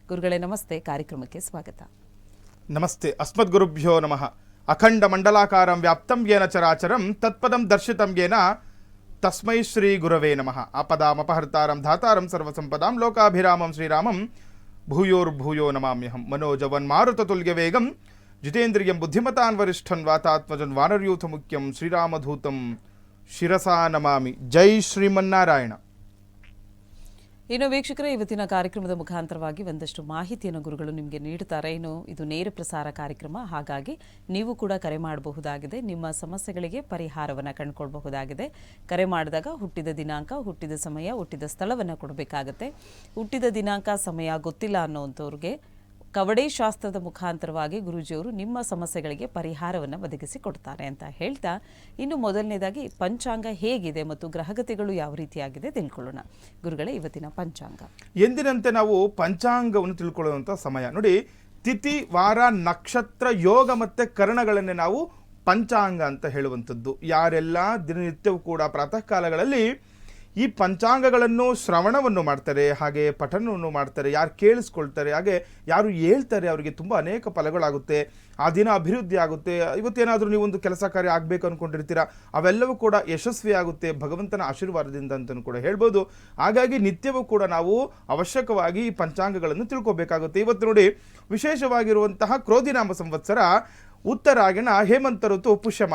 ಗುರುಗಳೇ ನಮಸ್ತೆ, ಕಾರ್ಯಕ್ರಮಕ್ಕೆ ಸ್ವಾಗತ. ನಮಸ್ತೆ. ಅಸ್ಮದ್ಗುರುಭ್ಯೋ ನಮಃ. ಅಖಂಡ ಮಂಡಲಾಕಾರಂ ವ್ಯಾಪ್ತಂ ಯೇನ ಚರಾಚರಂ ತತ್ಪದಂ ದರ್ಶಿತಂ ಯೇನ ತಸ್ಮೈ ಶ್ರೀ ಗುರವೇ ನಮಃ. ಆಪದಾಮಪಹರ್ತಾರಂ ಧಾತಾರಂ ಸರ್ವಸಂಪದಾಂ ಲೋಕಾಭಿರಾಮಂ ಶ್ರೀರಾಮಂ ಭೂಯೋರ್ಭೂಯೋ ನಮಾಮ್ಯಹಂ. ಮನೋಜವನ್ಮಾರುತತುಲ್ಯ ವೇಗಂ ಜಿತೇಂದ್ರಿಯಂ ಬುದ್ಧಿಮತಾನ್ ವರಿಷ್ಠನ್ ವಾತಾತ್ಮಜನ್ ವಾನರ್ಯೂಥ ಮುಖ್ಯಂ ಶ್ರೀರಾಮಧೂತಂ ಶಿರಸಾ ನಮಾಮಿ. ಜೈ ಶ್ರೀಮನ್ನಾರಾಯಣ. ಇನ್ನು ವೀಕ್ಷಕರೇ, ಇವತ್ತಿನ ಕಾರ್ಯಕ್ರಮದ ಮುಖಾಂತರವಾಗಿ ಒಂದಷ್ಟು ಮಾಹಿತಿಯನ್ನು ಗುರುಗಳು ನಿಮಗೆ ನೀಡುತ್ತಾರೆ. ಇನ್ನು ಇದು ನೇರ ಪ್ರಸಾರ ಕಾರ್ಯಕ್ರಮ, ಹಾಗಾಗಿ ನೀವು ಕೂಡ ಕರೆ ಮಾಡಬಹುದಾಗಿದೆ. ನಿಮ್ಮ ಸಮಸ್ಯೆಗಳಿಗೆ ಪರಿಹಾರವನ್ನು ಕಂಡುಕೊಳ್ಬಹುದಾಗಿದೆ. ಕರೆ ಮಾಡಿದಾಗ ಹುಟ್ಟಿದ ದಿನಾಂಕ, ಹುಟ್ಟಿದ ಸಮಯ, ಹುಟ್ಟಿದ ಸ್ಥಳವನ್ನು ಕೊಡಬೇಕಾಗತ್ತೆ. ಹುಟ್ಟಿದ ದಿನಾಂಕ, ಸಮಯ ಗೊತ್ತಿಲ್ಲ ಅನ್ನೋಂಥವ್ರಿಗೆ ಕವಡೆ ಶಾಸ್ತ್ರದ ಮುಖಾಂತರವಾಗಿ ಗುರೂಜಿಯವರು ನಿಮ್ಮ ಸಮಸ್ಯೆಗಳಿಗೆ ಪರಿಹಾರವನ್ನು ಒದಗಿಸಿ ಕೊಡ್ತಾರೆ ಅಂತ ಹೇಳ್ತಾ, ಇನ್ನು ಮೊದಲನೇದಾಗಿ ಪಂಚಾಂಗ ಹೇಗಿದೆ ಮತ್ತು ಗ್ರಹಗತಿಗಳು ಯಾವ ರೀತಿಯಾಗಿದೆ ತಿಳ್ಕೊಳ್ಳೋಣ. ಗುರುಗಳೇ, ಇವತ್ತಿನ ಪಂಚಾಂಗ ಎಂದಿನಂತೆ ನಾವು ಪಂಚಾಂಗವನ್ನು ತಿಳ್ಕೊಳ್ಳುವಂಥ ಸಮಯ ನೋಡಿ. ತಿಥಿ, ವಾರ, ನಕ್ಷತ್ರ, ಯೋಗ ಮತ್ತು ಕರಣಗಳನ್ನೇ ನಾವು ಪಂಚಾಂಗ ಅಂತ ಹೇಳುವಂಥದ್ದು. ಯಾರೆಲ್ಲ ದಿನನಿತ್ಯವೂ ಕೂಡ ಪ್ರಾತಃ ಕಾಲಗಳಲ್ಲಿ ಈ ಪಂಚಾಂಗಗಳನ್ನು ಶ್ರವಣವನ್ನು ಮಾಡ್ತಾರೆ, ಹಾಗೆ ಪಠನವನ್ನು ಮಾಡ್ತಾರೆ, ಯಾರು ಕೇಳಿಸ್ಕೊಳ್ತಾರೆ, ಹಾಗೆ ಯಾರು ಹೇಳ್ತಾರೆ, ಅವರಿಗೆ ತುಂಬ ಅನೇಕ ಫಲಗಳಾಗುತ್ತೆ. ಆ ದಿನ ಅಭಿವೃದ್ಧಿ ಆಗುತ್ತೆ. ಇವತ್ತೇನಾದರೂ ನೀವೊಂದು ಕೆಲಸ ಕಾರ್ಯ ಆಗಬೇಕು ಅಂದ್ಕೊಂಡಿರ್ತೀರ, ಅವೆಲ್ಲವೂ ಕೂಡ ಯಶಸ್ವಿ ಆಗುತ್ತೆ ಭಗವಂತನ ಆಶೀರ್ವಾದದಿಂದ ಅಂತಲೂ ಕೂಡ ಹೇಳ್ಬೋದು. ಹಾಗಾಗಿ ನಿತ್ಯವೂ ಕೂಡ ನಾವು ಅವಶ್ಯಕವಾಗಿ ಈ ಪಂಚಾಂಗಗಳನ್ನು ತಿಳ್ಕೊಬೇಕಾಗುತ್ತೆ. ಇವತ್ತು ನೋಡಿ, ವಿಶೇಷವಾಗಿರುವಂತಹ ಕ್ರೋಧಿನಾಮ ಸಂವತ್ಸರ, ಉತ್ತರಾಯಣ, ಹೇಮಂತ ಋತು, ಪುಷ್ಯ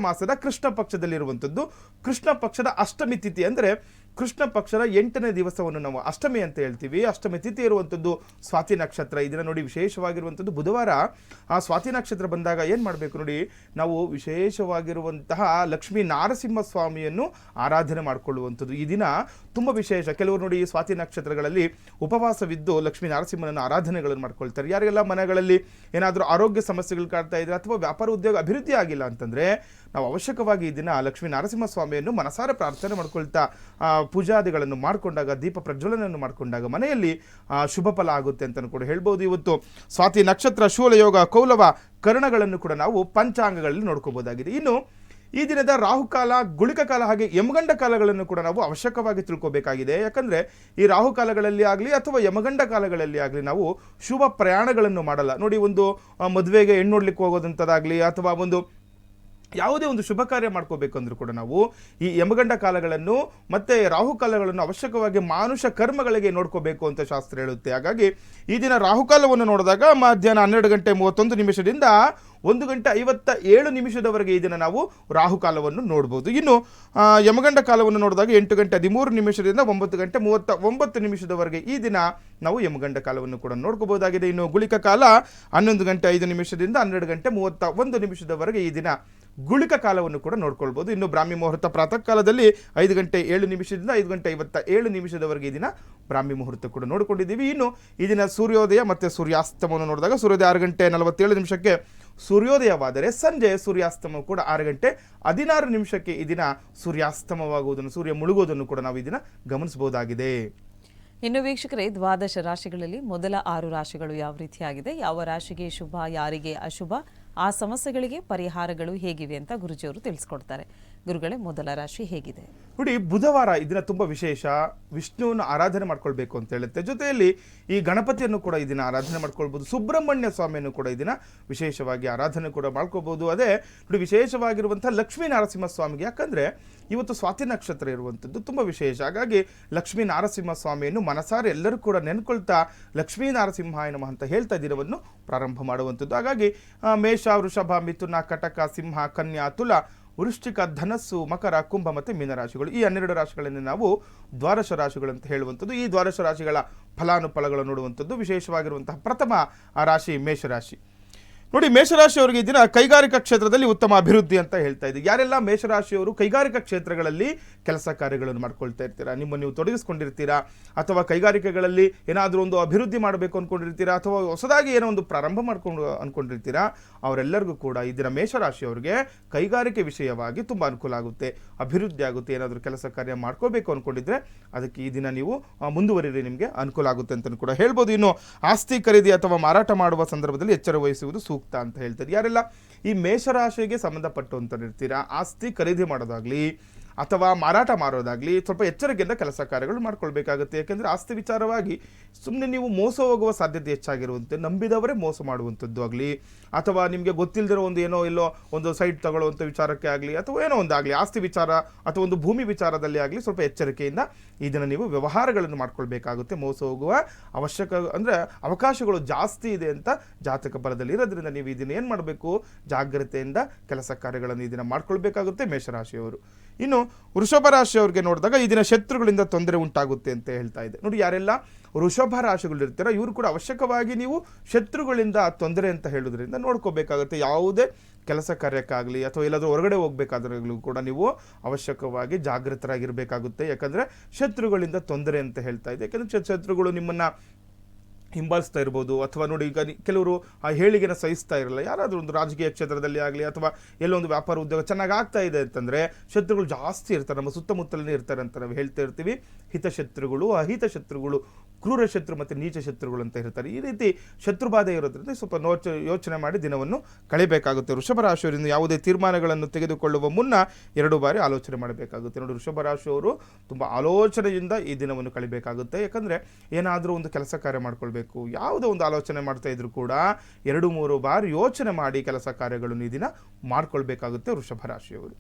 ಮಾಸದ ಕೃಷ್ಣ ಪಕ್ಷದಲ್ಲಿರುವಂಥದ್ದು. ಕೃಷ್ಣ ಪಕ್ಷದ ಅಷ್ಟಮಿ ತಿಥಿ ಅಂದರೆ ಕೃಷ್ಣ ಪಕ್ಷದ 8ನೇ ದಿವಸವನ್ನು ನಾವು ಅಷ್ಟಮಿ ಅಂತ ಹೇಳ್ತೀವಿ. ಅಷ್ಟಮಿ ತಿಥಿ ಇರುವಂಥದ್ದು ಸ್ವಾತಿ ನಕ್ಷತ್ರ. ಇದನ್ನು ನೋಡಿ, ವಿಶೇಷವಾಗಿರುವಂಥದ್ದು ಬುಧವಾರ. ಆ ಸ್ವಾತಿ ನಕ್ಷತ್ರ ಬಂದಾಗ ಏನು ಮಾಡಬೇಕು ನೋಡಿ, ನಾವು ವಿಶೇಷವಾಗಿರುವಂತಹ ಲಕ್ಷ್ಮೀ ನಾರಸಿಂಹ ಸ್ವಾಮಿಯನ್ನು ಆರಾಧನೆ ಮಾಡಿಕೊಳ್ಳುವಂಥದ್ದು. ಈ ದಿನ ತುಂಬ ವಿಶೇಷ. ಕೆಲವರು ನೋಡಿ, ಸ್ವಾತಿ ನಕ್ಷತ್ರಗಳಲ್ಲಿ ಉಪವಾಸವಿದ್ದು ಲಕ್ಷ್ಮೀ ನರಸಿಂಹನನ್ನು ಆರಾಧನೆಗಳನ್ನು ಮಾಡ್ಕೊಳ್ತಾರೆ. ಯಾರಿಗೆಲ್ಲ ಮನೆಗಳಲ್ಲಿ ಏನಾದರೂ ಆರೋಗ್ಯ ಸಮಸ್ಯೆಗಳು ಕಾಡ್ತಾ ಇದ್ರೆ ಅಥವಾ ವ್ಯಾಪಾರ ಉದ್ಯೋಗ ಅಭಿವೃದ್ಧಿ ಆಗಿಲ್ಲ ಅಂತಂದರೆ ನಾವು ಅವಶ್ಯಕವಾಗಿ ಈ ದಿನ ಲಕ್ಷ್ಮೀ ನರಸಿಂಹ ಸ್ವಾಮಿಯನ್ನು ಮನಸಾರ ಪ್ರಾರ್ಥನೆ ಮಾಡ್ಕೊಳ್ತಾ ಪೂಜಾದಿಗಳನ್ನು ಮಾಡಿಕೊಂಡಾಗ, ದೀಪ ಪ್ರಜ್ವಲನೆಯನ್ನು ಮಾಡಿಕೊಂಡಾಗ ಮನೆಯಲ್ಲಿ ಶುಭ ಫಲ ಆಗುತ್ತೆ ಅಂತಲೂ ಕೂಡ ಹೇಳ್ಬೋದು. ಇವತ್ತು ಸ್ವಾತಿ ನಕ್ಷತ್ರ, ಶೂಲಯೋಗ, ಕೌಲವ, ಕರ್ಣಗಳನ್ನು ಕೂಡ ನಾವು ಪಂಚಾಂಗಗಳಲ್ಲಿ ನೋಡ್ಕೋಬೋದಾಗಿದೆ. ಇನ್ನು ಈ ದಿನದ ರಾಹುಕಾಲ, ಗುಳಿಕ ಕಾಲ, ಹಾಗೆ ಯಮಗಂಡ ಕಾಲಗಳನ್ನು ಕೂಡ ನಾವು ಅವಶ್ಯಕವಾಗಿ ತಿಳ್ಕೋಬೇಕಾಗಿದೆ. ಯಾಕಂದರೆ ಈ ರಾಹುಕಾಲಗಳಲ್ಲಿ ಆಗಲಿ ಅಥವಾ ಯಮಗಂಡ ಕಾಲಗಳಲ್ಲಿ ಆಗಲಿ ನಾವು ಶುಭ ಪ್ರಯಾಣಗಳನ್ನು ಮಾಡಲ್ಲ ನೋಡಿ. ಒಂದು ಮದುವೆಗೆ ಹೆಣ್ಣು ನೋಡ್ಲಿಕ್ಕೆ ಹೋಗೋದಂಥದ್ದಾಗಲಿ ಅಥವಾ ಒಂದು ಯಾವುದೇ ಒಂದು ಶುಭ ಕಾರ್ಯ ಮಾಡ್ಕೋಬೇಕು ಅಂದರೂ ಕೂಡ ನಾವು ಈ ಯಮಗಂಡ ಕಾಲಗಳನ್ನು ಮತ್ತು ರಾಹುಕಾಲಗಳನ್ನು ಅವಶ್ಯಕವಾಗಿ ಮಾನುಷ ಕರ್ಮಗಳಿಗೆ ನೋಡ್ಕೋಬೇಕು ಅಂತ ಶಾಸ್ತ್ರ ಹೇಳುತ್ತೆ. ಹಾಗಾಗಿ ಈ ದಿನ ರಾಹುಕಾಲವನ್ನು ನೋಡಿದಾಗ ಮಧ್ಯಾಹ್ನ 12:31 1 ಗಂಟೆ 57 ಈ ದಿನ ನಾವು ರಾಹುಕಾಲವನ್ನು ನೋಡ್ಬೋದು. ಇನ್ನು ಯಮಗಂಡ ಕಾಲವನ್ನು ನೋಡಿದಾಗ 8:13 9:39 ಈ ದಿನ ನಾವು ಯಮಗಂಡ ಕಾಲವನ್ನು ಕೂಡ ನೋಡ್ಕೋಬಹುದಾಗಿದೆ. ಇನ್ನು ಗುಳಿಕ ಕಾಲ 11:05 12:31 ಈ ದಿನ ಗುಳಿಕ ಕಾಲವನ್ನು ಕೂಡ ನೋಡ್ಕೊಳ್ಬೋದು. ಇನ್ನು ಬ್ರಾಹ್ಮಿ ಮುಹೂರ್ತ ಪ್ರಾತಃ ಕಾಲದಲ್ಲಿ 5:07 5:57 ಈ ದಿನ ಬ್ರಾಹ್ಮಿ ಮುಹೂರ್ತ ಕೂಡ ನೋಡಿಕೊಂಡಿದ್ದೀವಿ. ಇನ್ನು ಈ ದಿನ ಸೂರ್ಯೋದಯ ಮತ್ತು ಸೂರ್ಯಾಸ್ತಮವನ್ನು ನೋಡಿದಾಗ ಸೂರ್ಯೋದಯ 6:47 ಸೂರ್ಯೋದಯವಾದರೆ ಸಂಜೆ ಸೂರ್ಯಾಸ್ತಮ ಕೂಡ 6:16 ಈ ದಿನ ಸೂರ್ಯಾಸ್ತಮವಾಗುವುದನ್ನು, ಸೂರ್ಯ ಮುಳುಗುವುದನ್ನು ಕೂಡ ನಾವು ಈ ದಿನ ಗಮನಿಸಬಹುದಾಗಿದೆ. ಇನ್ನು ವೀಕ್ಷಕರೇ, ದ್ವಾದಶ ರಾಶಿಗಳಲ್ಲಿ ಮೊದಲ 6 ರಾಶಿಗಳು ಯಾವ ರೀತಿಯಾಗಿದೆ, ಯಾವ ರಾಶಿಗೆ ಶುಭ, ಯಾರಿಗೆ ಅಶುಭ, ಆ ಸಮಸ್ಯೆಗಳಿಗೆ ಪರಿಹಾರಗಳು ಹೇಗಿವೆ ಅಂತ ಗುರುಜಿಯವರು ತಿಳಿಸ್ಕೊಡ್ತಾರೆ. ಗುರುಗಳೇ, ಮೊದಲ ರಾಶಿ ಹೇಗಿದೆ ನೋಡಿ. ಬುಧವಾರ ಈ ದಿನ ತುಂಬ ವಿಶೇಷ. ವಿಷ್ಣುವನ್ನು ಆರಾಧನೆ ಮಾಡ್ಕೊಳ್ಬೇಕು ಅಂತ ಹೇಳುತ್ತೆ. ಜೊತೆಯಲ್ಲಿ ಈ ಗಣಪತಿಯನ್ನು ಕೂಡ ಈ ದಿನ ಆರಾಧನೆ ಮಾಡ್ಕೊಳ್ಬೋದು. ಸುಬ್ರಹ್ಮಣ್ಯ ಸ್ವಾಮಿಯನ್ನು ಕೂಡ ಈ ದಿನ ವಿಶೇಷವಾಗಿ ಆರಾಧನೆ ಕೂಡ ಮಾಡ್ಕೋಬಹುದು. ಅದೇ ನೋಡಿ, ವಿಶೇಷವಾಗಿರುವಂಥ ಲಕ್ಷ್ಮೀ ನರಸಿಂಹ ಸ್ವಾಮಿಗೆ, ಯಾಕಂದರೆ ಇವತ್ತು ಸ್ವಾತಿ ನಕ್ಷತ್ರ ಇರುವಂಥದ್ದು ತುಂಬ ವಿಶೇಷ. ಹಾಗಾಗಿ ಲಕ್ಷ್ಮೀ ನರಸಿಂಹ ಸ್ವಾಮಿಯನ್ನು ಮನಸಾರೆ ಎಲ್ಲರೂ ಕೂಡ ನೆನ್ಕೊಳ್ತಾ ಲಕ್ಷ್ಮೀ ನರಸಿಂಹಾಯ ನಮಃ ಅಂತ ಹೇಳ್ತಾ ದಿನವನ್ನು ಪ್ರಾರಂಭ ಮಾಡುವಂಥದ್ದು. ಹಾಗಾಗಿ ಮೇಷ, ವೃಷಭ, ಮಿಥುನ, ಕಟಕ, ಸಿಂಹ, ಕನ್ಯಾ, ತುಲ, ವೃಶ್ಚಿಕ, ಧನಸ್ಸು, ಮಕರ, ಕುಂಭ ಮತ್ತು ಮೀನರಾಶಿಗಳು, ಈ 12 ರಾಶಿಗಳನ್ನು ನಾವು ದ್ವಾದಶ ರಾಶಿಗಳು ಅಂತ ಹೇಳುವಂಥದ್ದು. ಈ ದ್ವಾದಶ ರಾಶಿಗಳ ಫಲಾನುಫಲಗಳು ನೋಡುವಂಥದ್ದು. ವಿಶೇಷವಾಗಿರುವಂತಹ ಪ್ರಥಮ ರಾಶಿ ಮೇಷರಾಶಿ. ನೋಡಿ, ಮೇಷರಾಶಿಯವರಿಗೆ ಈ ದಿನ ಕೈಗಾರಿಕಾ ಕ್ಷೇತ್ರದಲ್ಲಿ ಉತ್ತಮ ಅಭಿವೃದ್ಧಿ ಅಂತ ಹೇಳ್ತಾ ಇದ್ದೀವಿ. ಯಾರೆಲ್ಲ ಮೇಷರಾಶಿಯವರು ಕೈಗಾರಿಕಾ ಕ್ಷೇತ್ರಗಳಲ್ಲಿ ಕೆಲಸ ಕಾರ್ಯಗಳನ್ನು ಮಾಡ್ಕೊಳ್ತಾ ಇರ್ತೀರಾ, ನಿಮ್ಮನ್ನು ನೀವು ತೊಡಗಿಸ್ಕೊಂಡಿರ್ತೀರಾ, ಅಥವಾ ಕೈಗಾರಿಕೆಗಳಲ್ಲಿ ಏನಾದರೂ ಒಂದು ಅಭಿವೃದ್ಧಿ ಮಾಡಬೇಕು ಅಂದ್ಕೊಂಡಿರ್ತೀರಾ, ಅಥವಾ ಹೊಸದಾಗಿ ಏನೋ ಒಂದು ಪ್ರಾರಂಭ ಅಂದ್ಕೊಂಡಿರ್ತೀರಾ, ಅವರೆಲ್ಲರಿಗೂ ಕೂಡ ಈ ದಿನ ಮೇಷರಾಶಿಯವರಿಗೆ ಕೈಗಾರಿಕೆ ವಿಷಯವಾಗಿ ತುಂಬ ಅನುಕೂಲ ಆಗುತ್ತೆ, ಅಭಿವೃದ್ಧಿ ಆಗುತ್ತೆ. ಏನಾದರೂ ಕೆಲಸ ಕಾರ್ಯ ಮಾಡ್ಕೋಬೇಕು ಅಂದ್ಕೊಂಡಿದ್ರೆ ಅದಕ್ಕೆ ಈ ದಿನ ನೀವು ಮುಂದುವರಿರಿ, ನಿಮಗೆ ಅನುಕೂಲ ಆಗುತ್ತೆ ಅಂತಲೂ ಕೂಡ ಹೇಳ್ಬೋದು. ಇನ್ನು ಆಸ್ತಿ ಖರೀದಿ ಅಥವಾ ಮಾರಾಟ ಮಾಡುವ ಸಂದರ್ಭದಲ್ಲಿ ಎಚ್ಚರ ವಹಿಸುವುದು ಸೂಕ್ತ ಅಂತ ಹೇಳ್ತಾರೆ. ಯಾರೆಲ್ಲ ಈ ಮೇಷರಾಶಿಗೆ ಸಂಬಂಧಪಟ್ಟಂತಿರ್ತೀರಾ, ಆಸ್ತಿ ಖರೀದಿ ಮಾಡೋದಾಗ್ಲಿ ಅಥವಾ ಮಾರಾಟ ಮಾಡೋದಾಗ್ಲಿ ಸ್ವಲ್ಪ ಎಚ್ಚರಿಕೆಯಿಂದ ಕೆಲಸ ಕಾರ್ಯಗಳು ಮಾಡ್ಕೊಳ್ಬೇಕಾಗುತ್ತೆ. ಯಾಕೆಂದರೆ ಆಸ್ತಿ ವಿಚಾರವಾಗಿ ಸುಮ್ಮನೆ ನೀವು ಮೋಸ ಹೋಗುವ ಸಾಧ್ಯತೆ ಹೆಚ್ಚಾಗಿರುವಂತೆ, ನಂಬಿದವರೇ ಮೋಸ ಮಾಡುವಂಥದ್ದು ಆಗಲಿ, ಅಥವಾ ನಿಮಗೆ ಗೊತ್ತಿಲ್ಲದಿರೋ ಒಂದು ಏನೋ ಎಲ್ಲೋ ಒಂದು ಸೈಟ್ ತಗೊಳ್ಳುವಂಥ ವಿಚಾರಕ್ಕೆ ಆಗಲಿ, ಅಥವಾ ಏನೋ ಒಂದಾಗಲಿ ಆಸ್ತಿ ವಿಚಾರ ಅಥವಾ ಒಂದು ಭೂಮಿ ವಿಚಾರದಲ್ಲಿ ಆಗಲಿ ಸ್ವಲ್ಪ ಎಚ್ಚರಿಕೆಯಿಂದ ಇದನ್ನು ನೀವು ವ್ಯವಹಾರಗಳನ್ನು ಮಾಡ್ಕೊಳ್ಬೇಕಾಗುತ್ತೆ. ಮೋಸ ಹೋಗುವ ಅಂದರೆ ಅವಕಾಶಗಳು ಜಾಸ್ತಿ ಇದೆ ಅಂತ ಜಾತಕ ಬಲದಲ್ಲಿ ಇರೋದ್ರಿಂದ ನೀವು ಇದನ್ನು ಏನು ಮಾಡಬೇಕು, ಜಾಗ್ರತೆಯಿಂದ ಕೆಲಸ ಕಾರ್ಯಗಳನ್ನು ಇದನ್ನು ಮಾಡ್ಕೊಳ್ಬೇಕಾಗುತ್ತೆ ಮೇಷರಾಶಿಯವರು. ಇನ್ನು ವೃಷಭ ರಾಶಿಯವ್ರಿಗೆ ನೋಡಿದಾಗ ಈ ದಿನ ಶತ್ರುಗಳಿಂದ ತೊಂದರೆ ಉಂಟಾಗುತ್ತೆ ಅಂತ ಹೇಳ್ತಾ ಇದೆ. ನೋಡಿ, ಯಾರೆಲ್ಲ ವೃಷಭ ರಾಶಿಗಳಿರ್ತೀರ ಇವರು ಕೂಡ ಅವಶ್ಯಕವಾಗಿ ನೀವು ಶತ್ರುಗಳಿಂದ ತೊಂದರೆ ಅಂತ ಹೇಳೋದ್ರಿಂದ ನೋಡ್ಕೋಬೇಕಾಗುತ್ತೆ. ಯಾವುದೇ ಕೆಲಸ ಕಾರ್ಯಕ್ಕಾಗಲಿ ಅಥವಾ ಎಲ್ಲಾದರೂ ಹೊರಗಡೆ ಹೋಗ್ಬೇಕಾದ್ರೂ ಕೂಡ ನೀವು ಅವಶ್ಯಕವಾಗಿ ಜಾಗೃತರಾಗಿರಬೇಕಾಗುತ್ತೆ. ಯಾಕಂದರೆ ಶತ್ರುಗಳಿಂದ ತೊಂದರೆ ಅಂತ ಹೇಳ್ತಾ ಇದೆ. ಯಾಕಂದರೆ ಶತ್ರುಗಳು ನಿಮ್ಮನ್ನು ಹಿಂಬಾಲಿಸ್ತಾ ಇರ್ಬೋದು, ಅಥವಾ ನೋಡಿ ಈಗ ಕೆಲವರು ಆ ಹೇಳಿಕೆನ ಸಹಿಸ್ತಾ ಇರಲ್ಲ. ಯಾರಾದರೂ ಒಂದು ರಾಜಕೀಯ ಕ್ಷೇತ್ರದಲ್ಲಿ ಆಗಲಿ ಅಥವಾ ಎಲ್ಲೊಂದು ವ್ಯಾಪಾರ ಉದ್ಯೋಗ ಚೆನ್ನಾಗಿ ಆಗ್ತಾ ಇದೆ ಅಂತಂದರೆ ಶತ್ರುಗಳು ಜಾಸ್ತಿ ಇರ್ತಾರೆ, ನಮ್ಮ ಸುತ್ತಮುತ್ತಲೇ ಇರ್ತಾರೆ ಅಂತ ನಾವು ಹೇಳ್ತಾ ಇರ್ತೀವಿ. ಹಿತಶತ್ರುಗಳು, ಅಹಿತ ಶತ್ರುಗಳು, ಕ್ರೂರ ಶತ್ರು ಮತ್ತು ನೀಚ ಶತ್ರುಗಳು ಅಂತ ಇರ್ತಾರೆ. ಈ ರೀತಿ ಶತ್ರುಬಾಧೆ ಇರೋದ್ರಿಂದ ಸ್ವಲ್ಪ ಯೋಚನೆ ಮಾಡಿ ದಿನವನ್ನು ಕಳಿಬೇಕಾಗುತ್ತೆ. ವೃಷಭ ರಾಶಿಯವರಿಂದ ಯಾವುದೇ ತೀರ್ಮಾನಗಳನ್ನು ತೆಗೆದುಕೊಳ್ಳುವ ಮುನ್ನ 2 ಬಾರಿ ಆಲೋಚನೆ ಮಾಡಬೇಕಾಗುತ್ತೆ. ನೋಡಿ, ವೃಷಭ ರಾಶಿಯವರು ತುಂಬ ಆಲೋಚನೆಯಿಂದ ಈ ದಿನವನ್ನು ಕಳಿಬೇಕಾಗುತ್ತೆ. ಯಾಕಂದರೆ ಏನಾದರೂ ಒಂದು ಕೆಲಸ ಕಾರ್ಯ ಮಾಡ್ಕೊಳ್ಬೇಕು, ಯಾವುದೋ ಒಂದು ಆಲೋಚನೆ ಮಾಡ್ತಾ ಇದ್ರು ಕೂಡ 2-3 ಬಾರಿ ಯೋಚನೆ ಮಾಡಿ ಕೆಲಸ ಕಾರ್ಯಗಳನ್ನು ಈ ದಿನ ಮಾಡ್ಕೊಳ್ಬೇಕಾಗುತ್ತೆ ವೃಷಭ ರಾಶಿಯವರು.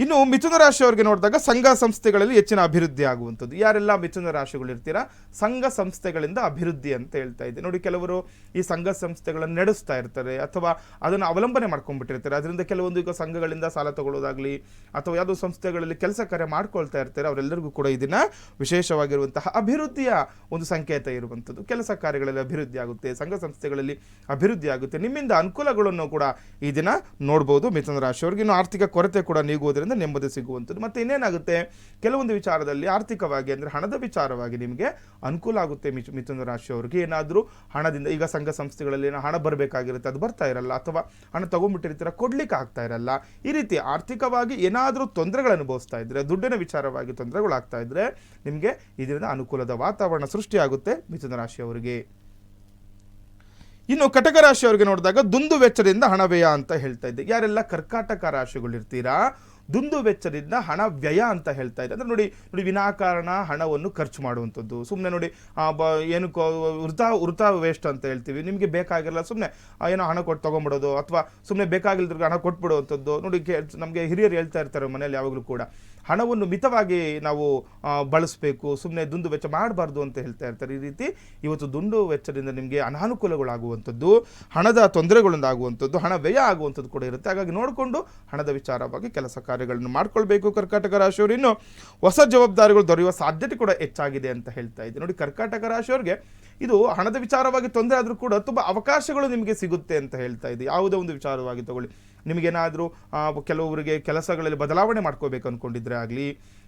ಇನ್ನು ಮಿಥುನ ರಾಶಿಯವರಿಗೆ ನೋಡಿದಾಗ ಸಂಘ ಸಂಸ್ಥೆಗಳಲ್ಲಿ ಹೆಚ್ಚಿನ ಅಭಿವೃದ್ಧಿ ಆಗುವಂಥದ್ದು. ಯಾರೆಲ್ಲ ಮಿಥುನ ರಾಶಿಗಳಿರ್ತೀರಾ ಸಂಘ ಸಂಸ್ಥೆಗಳಿಂದ ಅಭಿವೃದ್ಧಿ ಅಂತ ಹೇಳ್ತಾ ಇದೆ. ನೋಡಿ, ಕೆಲವರು ಈ ಸಂಘ ಸಂಸ್ಥೆಗಳನ್ನು ನಡೆಸ್ತಾ ಇರ್ತಾರೆ ಅಥವಾ ಅದನ್ನು ಅವಲಂಬನೆ ಮಾಡ್ಕೊಂಡ್ಬಿಟ್ಟಿರ್ತಾರೆ. ಅದರಿಂದ ಕೆಲವೊಂದು ಈಗ ಸಂಘಗಳಿಂದ ಸಾಲ ತಗೊಳ್ಳೋದಾಗಲಿ ಅಥವಾ ಯಾವುದೋ ಸಂಸ್ಥೆಗಳಲ್ಲಿ ಕೆಲಸ ಕಾರ್ಯ ಮಾಡ್ಕೊಳ್ತಾ ಇರ್ತಾರೆ. ಅವರೆಲ್ಲರಿಗೂ ಕೂಡ ಇದನ್ನ ವಿಶೇಷವಾಗಿರುವಂತಹ ಅಭಿವೃದ್ಧಿಯ ಒಂದು ಸಂಕೇತ ಇರುವಂಥದ್ದು. ಕೆಲಸ ಕಾರ್ಯಗಳಲ್ಲಿ ಅಭಿವೃದ್ಧಿ ಆಗುತ್ತೆ, ಸಂಘ ಸಂಸ್ಥೆಗಳಲ್ಲಿ ಅಭಿವೃದ್ಧಿ ಆಗುತ್ತೆ, ನಿಮ್ಮಿಂದ ಅನುಕೂಲಗಳನ್ನು ಕೂಡ ಈ ದಿನ ನೋಡ್ಬೋದು ಮಿಥುನ ರಾಶಿಯವರಿಗೆ. ಇನ್ನು ಆರ್ಥಿಕ ಕೊರತೆ ಕೂಡ ನೀಗುವುದರಿಂದ ನೆಮ್ಮದಿ ಸಿಗುವಂಥದ್ದು. ಮತ್ತೆ ಇನ್ನೇನಾಗುತ್ತೆ, ಕೆಲವೊಂದು ವಿಚಾರದಲ್ಲಿ ಆರ್ಥಿಕವಾಗಿ ಅಂದರೆ ಹಣದ ವಿಚಾರವಾಗಿ ನಿಮಗೆ ಅನುಕೂಲ ಆಗುತ್ತೆ. ಮಿಥುನ ರಾಶಿಯವರಿಗೆ ಏನಾದರೂ ಹಣದಿಂದ ಈಗ ಸಂಘ ಸಂಸ್ಥೆಗಳಲ್ಲಿ ಏನೋ ಹಣ ಬರಬೇಕಾಗಿರುತ್ತೆ, ಅದು ಬರ್ತಾ ಇರಲ್ಲ, ಅಥವಾ ಹಣ ತಗೊಂಡ್ಬಿಟ್ಟಿರ್ತೀರ ಕೊಡ್ಲಿಕ್ಕೆ ಆಗ್ತಾ ಇರಲ್ಲ. ಈ ರೀತಿ ಆರ್ಥಿಕವಾಗಿ ಏನಾದರೂ ತೊಂದರೆಗಳು ಅನುಭವಿಸ್ತಾ ಇದ್ರೆ, ದುಡ್ಡಿನ ವಿಚಾರವಾಗಿ ತೊಂದರೆಗಳಾಗ್ತಾ ಇದ್ರೆ ನಿಮಗೆ ಇದರಿಂದ ಅನುಕೂಲದ ವಾತಾವರಣ ಸೃಷ್ಟಿಯಾಗುತ್ತೆ ಮಿಥುನ ರಾಶಿಯವರಿಗೆ. ಇನ್ನು ಕಟಕ ರಾಶಿಯವರಿಗೆ ನೋಡಿದಾಗ ದುಂದು ವೆಚ್ಚದಿಂದ ಹಣ ವ್ಯಯ ಅಂತ ಹೇಳ್ತಾ ಇದ್ದೆ. ಯಾರೆಲ್ಲ ಕರ್ಕಾಟಕ ರಾಶಿಗಳಿರ್ತೀರಾ ದುಂದು ವೆಚ್ಚದಿಂದ ಹಣ ವ್ಯಯ ಅಂತ ಹೇಳ್ತಾ ಇದೆ. ಅಂದರೆ ನೋಡಿ ವಿನಾಕಾರಣ ಹಣವನ್ನು ಖರ್ಚು ಮಾಡುವಂಥದ್ದು. ಸುಮ್ಮನೆ ನೋಡಿ ಏನು ವೃಥಾ ವೇಸ್ಟ್ ಅಂತ ಹೇಳ್ತೀವಿ. ನಿಮಗೆ ಬೇಕಾಗಿರಲ್ಲ ಸುಮ್ಮನೆ ಏನೋ ಹಣ ಕೊಟ್ಟು ತೊಗೊಂಬಿಡೋದು, ಅಥವಾ ಸುಮ್ಮನೆ ಬೇಕಾಗಿಲ್ಲದ್ರಿಗೆ ಹಣ ಕೊಟ್ಬಿಡುವಂಥದ್ದು. ನೋಡಿ, ನಮಗೆ ಹಿರಿಯರು ಹೇಳ್ತಾ ಇರ್ತಾರೆ ಮನೆಯಲ್ಲಿ ಯಾವಾಗಲೂ ಕೂಡ ಹಣವನ್ನು ಮಿತವಾಗಿ ನಾವು ಬಳಸಬೇಕು, ಸುಮ್ಮನೆ ದುಂದು ವೆಚ್ಚ ಮಾಡಬಾರ್ದು ಅಂತ ಹೇಳ್ತಾ ಇರ್ತಾರೆ. ಈ ರೀತಿ ಇವತ್ತು ದುಂದು ವೆಚ್ಚದಿಂದ ನಿಮಗೆ ಅನಾನುಕೂಲಗಳಾಗುವಂಥದ್ದು, ಹಣದ ತೊಂದರೆಗಳಿಂದಾಗುವಂಥದ್ದು, ಹಣ ವ್ಯಯ ಆಗುವಂಥದ್ದು ಕೂಡ ಇರುತ್ತೆ. ಹಾಗಾಗಿ ನೋಡಿಕೊಂಡು ಹಣದ ವಿಚಾರವಾಗಿ ಕೆಲಸ ಕಾರ್ಯಗಳನ್ನು ಮಾಡ್ಕೊಳ್ಬೇಕು ಕರ್ಕಾಟಕ ರಾಶಿಯವರು. ಇನ್ನು ಹೊಸ ಜವಾಬ್ದಾರಿಗಳು ದೊರೆಯುವ ಸಾಧ್ಯತೆ ಕೂಡ ಹೆಚ್ಚಾಗಿದೆ ಅಂತ ಹೇಳ್ತಾ ಇದೆ. ನೋಡಿ, ಕರ್ಕಾಟಕ ರಾಶಿಯವರಿಗೆ ಇದು ಹಣದ ವಿಚಾರವಾಗಿ ತೊಂದರೆ ಆದರೂ ಕೂಡ ತುಂಬ ಅವಕಾಶಗಳು ನಿಮಗೆ ಸಿಗುತ್ತೆ ಅಂತ ಹೇಳ್ತಾ ಇದೆ. ಯಾವುದೇ ಒಂದು ವಿಚಾರವಾಗಿ ತಗೊಳ್ಳಿ, ನಿಮಗೇನಾದರೂ ಕೆಲವರಿಗೆ ಕೆಲಸಗಳಲ್ಲಿ ಬದಲಾವಣೆ ಮಾಡ್ಕೋಬೇಕು ಅಂದ್ಕೊಂಡಿದ್ರೆ ಆಗಲಿ,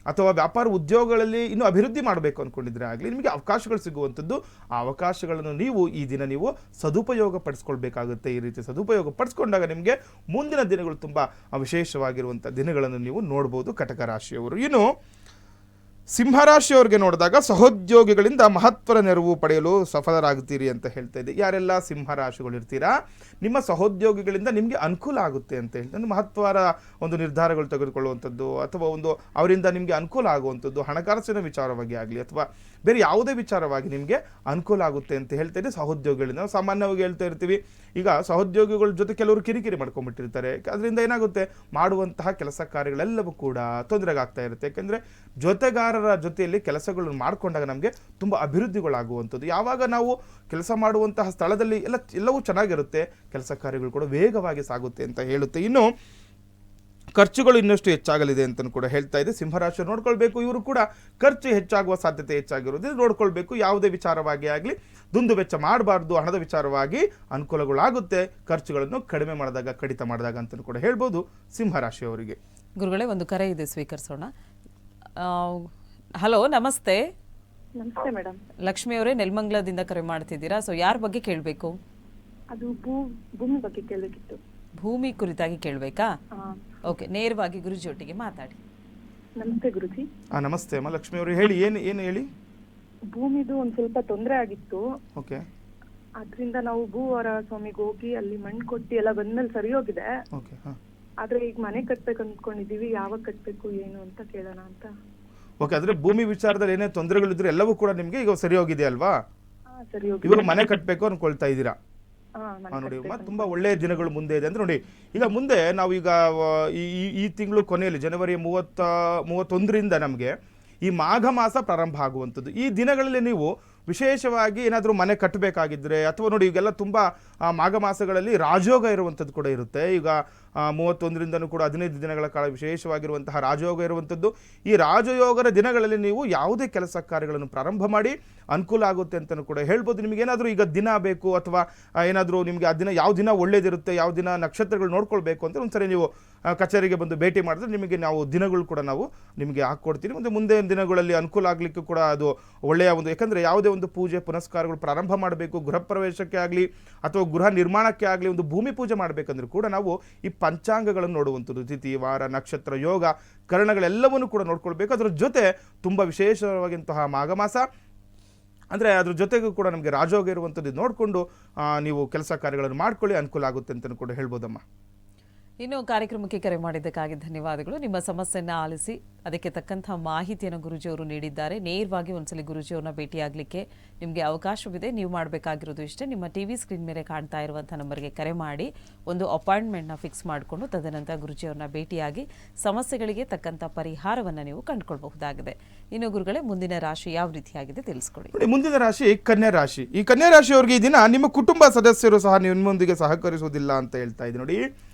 ಅಥವಾ ವ್ಯಾಪಾರ ಉದ್ಯೋಗಗಳಲ್ಲಿ ಇನ್ನೂ ಅಭಿವೃದ್ಧಿ ಮಾಡಬೇಕು ಅಂದ್ಕೊಂಡಿದ್ರೆ ಆಗಲಿ, ನಿಮಗೆ ಅವಕಾಶಗಳು ಸಿಗುವಂಥದ್ದು. ಆ ಅವಕಾಶಗಳನ್ನು ಈ ದಿನ ನೀವು ಸದುಪಯೋಗ ಪಡಿಸ್ಕೊಳ್ಬೇಕಾಗುತ್ತೆ. ಈ ರೀತಿ ಸದುಪಯೋಗ ಪಡಿಸ್ಕೊಂಡಾಗ ನಿಮಗೆ ಮುಂದಿನ ದಿನಗಳು ತುಂಬ ವಿಶೇಷವಾಗಿರುವಂಥ ದಿನಗಳನ್ನು ನೀವು ನೋಡ್ಬೋದು ಕಟಕ ರಾಶಿಯವರು. ಇನ್ನು ಸಿಂಹರಾಶಿಯವರಿಗೆ ನೋಡಿದಾಗ ಸಹೋದ್ಯೋಗಿಗಳಿಂದ ಮಹತ್ವದ ನೆರವು ಪಡೆಯಲು ಸಫಲರಾಗುತ್ತೀರಿ ಅಂತ ಹೇಳ್ತಾ ಇದೆ. ಯಾರೆಲ್ಲ ಸಿಂಹರಾಶಿಗಳಿರ್ತೀರಾ ನಿಮ್ಮ ಸಹೋದ್ಯೋಗಿಗಳಿಂದ ನಿಮಗೆ ಅನುಕೂಲ ಆಗುತ್ತೆ ಅಂತ ಹೇಳ್ತಾರೆ. ಮಹತ್ವದ ಒಂದು ನಿರ್ಧಾರಗಳು ತೆಗೆದುಕೊಳ್ಳುವಂಥದ್ದು ಅಥವಾ ಒಂದು ಅವರಿಂದ ನಿಮಗೆ ಅನುಕೂಲ ಆಗುವಂಥದ್ದು, ಹಣಕಾಸಿನ ವಿಚಾರವಾಗಿ ಆಗಲಿ ಅಥವಾ ಬೇರೆ ಯಾವುದೇ ವಿಚಾರವಾಗಿ ನಿಮಗೆ ಅನುಕೂಲ ಆಗುತ್ತೆ ಅಂತ ಹೇಳ್ತಾ ಇದೆ ಸಹೋದ್ಯೋಗಿಗಳಿಂದ. ನಾವು ಸಾಮಾನ್ಯವಾಗಿ ಹೇಳ್ತಾ ಇರ್ತೀವಿ, ಈಗ ಸಹೋದ್ಯೋಗಿಗಳ ಜೊತೆ ಕೆಲವರು ಕಿರಿಕಿರಿ ಮಾಡ್ಕೊಂಡ್ಬಿಟ್ಟಿರ್ತಾರೆ. ಅದರಿಂದ ಏನಾಗುತ್ತೆ, ಮಾಡುವಂತಹ ಕೆಲಸ ಕಾರ್ಯಗಳೆಲ್ಲವೂ ಕೂಡ ತೊಂದರೆಗಾಗ್ತಾ ಇರುತ್ತೆ. ಯಾಕೆಂದರೆ ಜೊತೆಗಾರರ ಜೊತೆಯಲ್ಲಿ ಕೆಲಸಗಳನ್ನು ಮಾಡಿಕೊಂಡಾಗ ನಮಗೆ ತುಂಬ ಅಭಿವೃದ್ಧಿಗಳಾಗುವಂಥದ್ದು. ಯಾವಾಗ ನಾವು ಕೆಲಸ ಮಾಡುವಂತಹ ಸ್ಥಳದಲ್ಲಿ ಎಲ್ಲವೂ ಚೆನ್ನಾಗಿರುತ್ತೆ, ಕೆಲಸ ಕಾರ್ಯಗಳು ಕೂಡ ವೇಗವಾಗಿ ಸಾಗುತ್ತೆ ಅಂತ ಹೇಳುತ್ತೆ. ಇನ್ನು ಖರ್ಚುಗಳು ಇನ್ನಷ್ಟು ಹೆಚ್ಚಾಗಲಿದೆ ಅಂತ ಕೂಡ ಹೇಳ್ತಾ ಇದೆ. ಸಿಂಹರಾಶಿ ನೋಡ್ಕೊಳ್ಬೇಕು, ಇವರು ಕೂಡ ಖರ್ಚು ಹೆಚ್ಚಾಗುವ ಸಾಧ್ಯತೆ ಹೆಚ್ಚಾಗಿರೋದು ನೋಡ್ಕೊಳ್ಬೇಕು. ಯಾವುದೇ ವಿಚಾರವಾಗಿ ಆಗಲಿ ದುಂದು ವೆಚ್ಚ ಮಾಡಬಾರ್ದು. ಹಣದ ವಿಚಾರವಾಗಿ ಅನುಕೂಲಗಳಾಗುತ್ತೆ, ಖರ್ಚುಗಳನ್ನು ಕಡಿಮೆ ಮಾಡಿದಾಗ ಕಡಿತ ಮಾಡಿದಾಗ ಅಂತ ಕೂಡ ಹೇಳ್ಬೋದು ಸಿಂಹರಾಶಿಯವರಿಗೆ. ಗುರುಗಳೇ, ಒಂದು ಕರೆ ಇದೆ, ಸ್ವೀಕರಿಸೋಣ. ಹಲೋ, ನಮಸ್ತೆ. ನಮಸ್ತೆ ಮೇಡಮ್. ಲಕ್ಷ್ಮಿ ಅವರೇ, ನೆಲಮಂಗಲದಿಂದ ಕರೆ ಮಾಡ್ತಿದ್ದೀರಾ. ಸೊ ಯಾರ ಬಗ್ಗೆ ಕೇಳಬೇಕು? ಅದು ಭೂಮಿ ಬಗ್ಗೆ ಕೇಳಬೇಕಿತ್ತು. ಭೂಮಿ ಕುರಿತಾಗಿ ಕೇಳಬೇಕಾ? ಓಕೆ, ನೇರವಾಗಿ ಗುರುಜಿ ಒಟ್ಟಿಗೆ ಮಾತಾಡಿ. ನಮಸ್ತೆ ಗುರುಜಿ. ನಮಸ್ತೆ ಅಮ್ಮ. ಲಕ್ಷ್ಮಿ ಅವರು ಹೇಳಿ, ಏನು ಹೇಳಿ? ಭೂಮಿದು ಒಂದ್ ಸ್ವಲ್ಪ ತೊಂದರೆ ಆಗಿತ್ತು. ಓಕೆ. ಅದರಿಂದ ನಾವು ಭೂವರ ಸ್ವಾಮಿಗೆ ಹೋಗಿ ಅಲ್ಲಿ ಮಣ್ಣು ಕೊಟ್ಟಿ ಎಲ್ಲ ಬಂದ್ಮೇಲೆ ಸರಿ ಹೋಗಿದೆ. ಓಕೆ. ಆದ್ರೆ ಈಗ ಮನೆ ಕಟ್ಬೇಕು ಅಂದ್ಕೊಂಡಿದೀವಿ, ಯಾವಾಗ ಕಟ್ಬೇಕು ಏನು ಅಂತ ಕೇಳೋಣ ಅಂತ. ಓಕೆ, ಅಂದ್ರೆ ಭೂಮಿ ವಿಚಾರದಲ್ಲಿ ಏನೇ ತೊಂದರೆಗಳಿದ್ರೆ ಎಲ್ಲವೂ ಕೂಡ ನಿಮ್ಗೆ ಈಗ ಸರಿ ಹೋಗಿದೆ ಅಲ್ವಾ? ಸರಿ ಹೋಗಿ. ಇವಾಗ ಮನೆ ಕಟ್ಟಬೇಕು ಅನ್ಕೊಳ್ತಾ ಇದ್ದೀರಾ? ಮನೆ ನೋಡಿ ಕಟ್ಬೇಕು. ತುಂಬಾ ಒಳ್ಳೆಯ ದಿನಗಳು ಮುಂದೆ ಇದೆ ಅಂದ್ರೆ ನೋಡಿ, ಈಗ ಮುಂದೆ ನಾವು ಈಗ ಈ ತಿಂಗಳು ಕೊನೆಯಲ್ಲಿ ಜನವರಿ 31ರಿಂದ ನಮಗೆ ಈ ಮಾಘ ಮಾಸ ಪ್ರಾರಂಭ ಆಗುವಂಥದ್ದು. ಈ ದಿನಗಳಲ್ಲಿ ನೀವು ವಿಶೇಷವಾಗಿ ಏನಾದರೂ ಮನೆ ಕಟ್ಟಬೇಕಾಗಿದ್ರೆ ಅಥವಾ ನೋಡಿ ಈಗೆಲ್ಲ ತುಂಬ ಮಾಘ ಮಾಸಗಳಲ್ಲಿ ರಾಜಯೋಗ ಇರುವಂಥದ್ದು ಕೂಡ ಇರುತ್ತೆ. ಈಗ 31ರಿಂದನೂ ಕೂಡ 15 ದಿನಗಳ ಕಾಲ ವಿಶೇಷವಾಗಿರುವಂತಹ ರಾಜಯೋಗ ಇರುವಂಥದ್ದು. ಈ ರಾಜಯೋಗದ ದಿನಗಳಲ್ಲಿ ನೀವು ಯಾವುದೇ ಕೆಲಸ ಕಾರ್ಯಗಳನ್ನು ಪ್ರಾರಂಭ ಮಾಡಿ ಅನುಕೂಲ ಆಗುತ್ತೆ ಅಂತಲೂ ಕೂಡ ಹೇಳ್ಬೋದು. ನಿಮಗೇನಾದರೂ ಈಗ ದಿನ ಬೇಕು ಅಥವಾ ಏನಾದರೂ ನಿಮಗೆ ಆ ದಿನ ಯಾವ ದಿನ ಒಳ್ಳೇದಿರುತ್ತೆ, ಯಾವ ದಿನ ನಕ್ಷತ್ರಗಳು ನೋಡ್ಕೊಳ್ಬೇಕು ಅಂತ ಒಂದ್ಸರಿ ನೀವು ಕಚೇರಿಗೆ ಬಂದು ಭೇಟಿ ಮಾಡಿದ್ರೆ ನಿಮಗೆ ನಾವು ದಿನಗಳು ಕೂಡ ನಾವು ನಿಮಗೆ ಹಾಕ್ಕೊಡ್ತೀವಿ. ಮತ್ತು ಮುಂದೆ ದಿನಗಳಲ್ಲಿ ಅನುಕೂಲ ಆಗಲಿಕ್ಕೂ ಕೂಡ ಅದು ಒಳ್ಳೆಯ ಒಂದು, ಯಾಕಂದರೆ ಯಾವುದೇ ಒಂದು ಪೂಜೆ ಪುನಸ್ಕಾರಗಳು ಪ್ರಾರಂಭ ಮಾಡಬೇಕು, ಗೃಹ ಪ್ರವೇಶಕ್ಕೆ ಆಗಲಿ ಅಥವಾ ಗೃಹ ನಿರ್ಮಾಣಕ್ಕೆ ಆಗಲಿ, ಒಂದು ಭೂಮಿ ಪೂಜೆ ಮಾಡಬೇಕಂದ್ರೂ ಕೂಡ ನಾವು ಈ ಪಂಚಾಂಗಗಳನ್ನು ನೋಡುವಂಥದ್ದು, ತಿಥಿ ವಾರ ನಕ್ಷತ್ರ ಯೋಗ ಕರಣಗಳೆಲ್ಲವನ್ನೂ ಕೂಡ ನೋಡ್ಕೊಳ್ಬೇಕು. ಅದರ ಜೊತೆ ತುಂಬ ವಿಶೇಷವಾಗಿಂತಹ ಮಾಘ ಮಾಸ ಅಂದರೆ ಅದ್ರ ಜೊತೆಗೂ ಕೂಡ ನಮಗೆ ರಾಜಯೋಗ ಇರುವಂಥದ್ದು ನೋಡಿಕೊಂಡು ನೀವು ಕೆಲಸ ಕಾರ್ಯಗಳನ್ನು ಮಾಡ್ಕೊಳ್ಳಿ, ಅನುಕೂಲ ಆಗುತ್ತೆ ಅಂತಲೂ ಕೂಡ ಹೇಳ್ಬೋದಮ್ಮ. ಇನ್ನು ಕಾರ್ಯಕ್ರಮಕ್ಕೆ ಕರೆ ಮಾಡಿದ್ದಕ್ಕಾಗಿ ಧನ್ಯವಾದಗಳು. ನಿಮ್ಮ ಸಮಸ್ಯೆಯನ್ನು ಆಲಿಸಿ ಅದಕ್ಕೆ ತಕ್ಕಂತಹ ಮಾಹಿತಿಯನ್ನು ಗುರುಜಿಯವರು ನೀಡಿದ್ದಾರೆ. ನೇರವಾಗಿ ಒಂದ್ಸಲಿ ಗುರುಜಿಯವ್ರನ್ನ ಭೇಟಿಯಾಗಲಿಕ್ಕೆ ನಿಮಗೆ ಅವಕಾಶವಿದೆ. ನೀವು ಮಾಡಬೇಕಾಗಿರೋದು ಇಷ್ಟೇ, ನಿಮ್ಮ ಟಿವಿ ಸ್ಕ್ರೀನ್ ಮೇಲೆ ಕಾಣ್ತಾ ಇರುವಂಥ ನಂಬರ್ಗೆ ಕರೆ ಮಾಡಿ ಒಂದು ಅಪಾಯಿಂಟ್ಮೆಂಟ್ನ ಫಿಕ್ಸ್ ಮಾಡಿಕೊಂಡು ತದನಂತರ ಗುರುಜಿಯವ್ರನ್ನ ಭೇಟಿಯಾಗಿ ಸಮಸ್ಯೆಗಳಿಗೆ ತಕ್ಕಂಥ ಪರಿಹಾರವನ್ನು ನೀವು ಕಂಡುಕೊಳ್ಬಹುದಾಗಿದೆ. ಇನ್ನು ಗುರುಗಳೇ, ಮುಂದಿನ ರಾಶಿ ಯಾವ ರೀತಿಯಾಗಿದೆ ತಿಳಿಸ್ಕೊಡಿ. ಮುಂದಿನ ರಾಶಿ ಕನ್ಯಾ ರಾಶಿ. ಈ ಕನ್ಯಾ ರಾಶಿಯವರಿಗೆ ಈ ದಿನ ನಿಮ್ಮ ಕುಟುಂಬ ಸದಸ್ಯರು ಸಹ ನಿಮ್ಮೊಂದಿಗೆ ಸಹಕರಿಸುವುದಿಲ್ಲ ಅಂತ ಹೇಳ್ತಾ ಇದ್ದೀನಿ. ನೋಡಿ,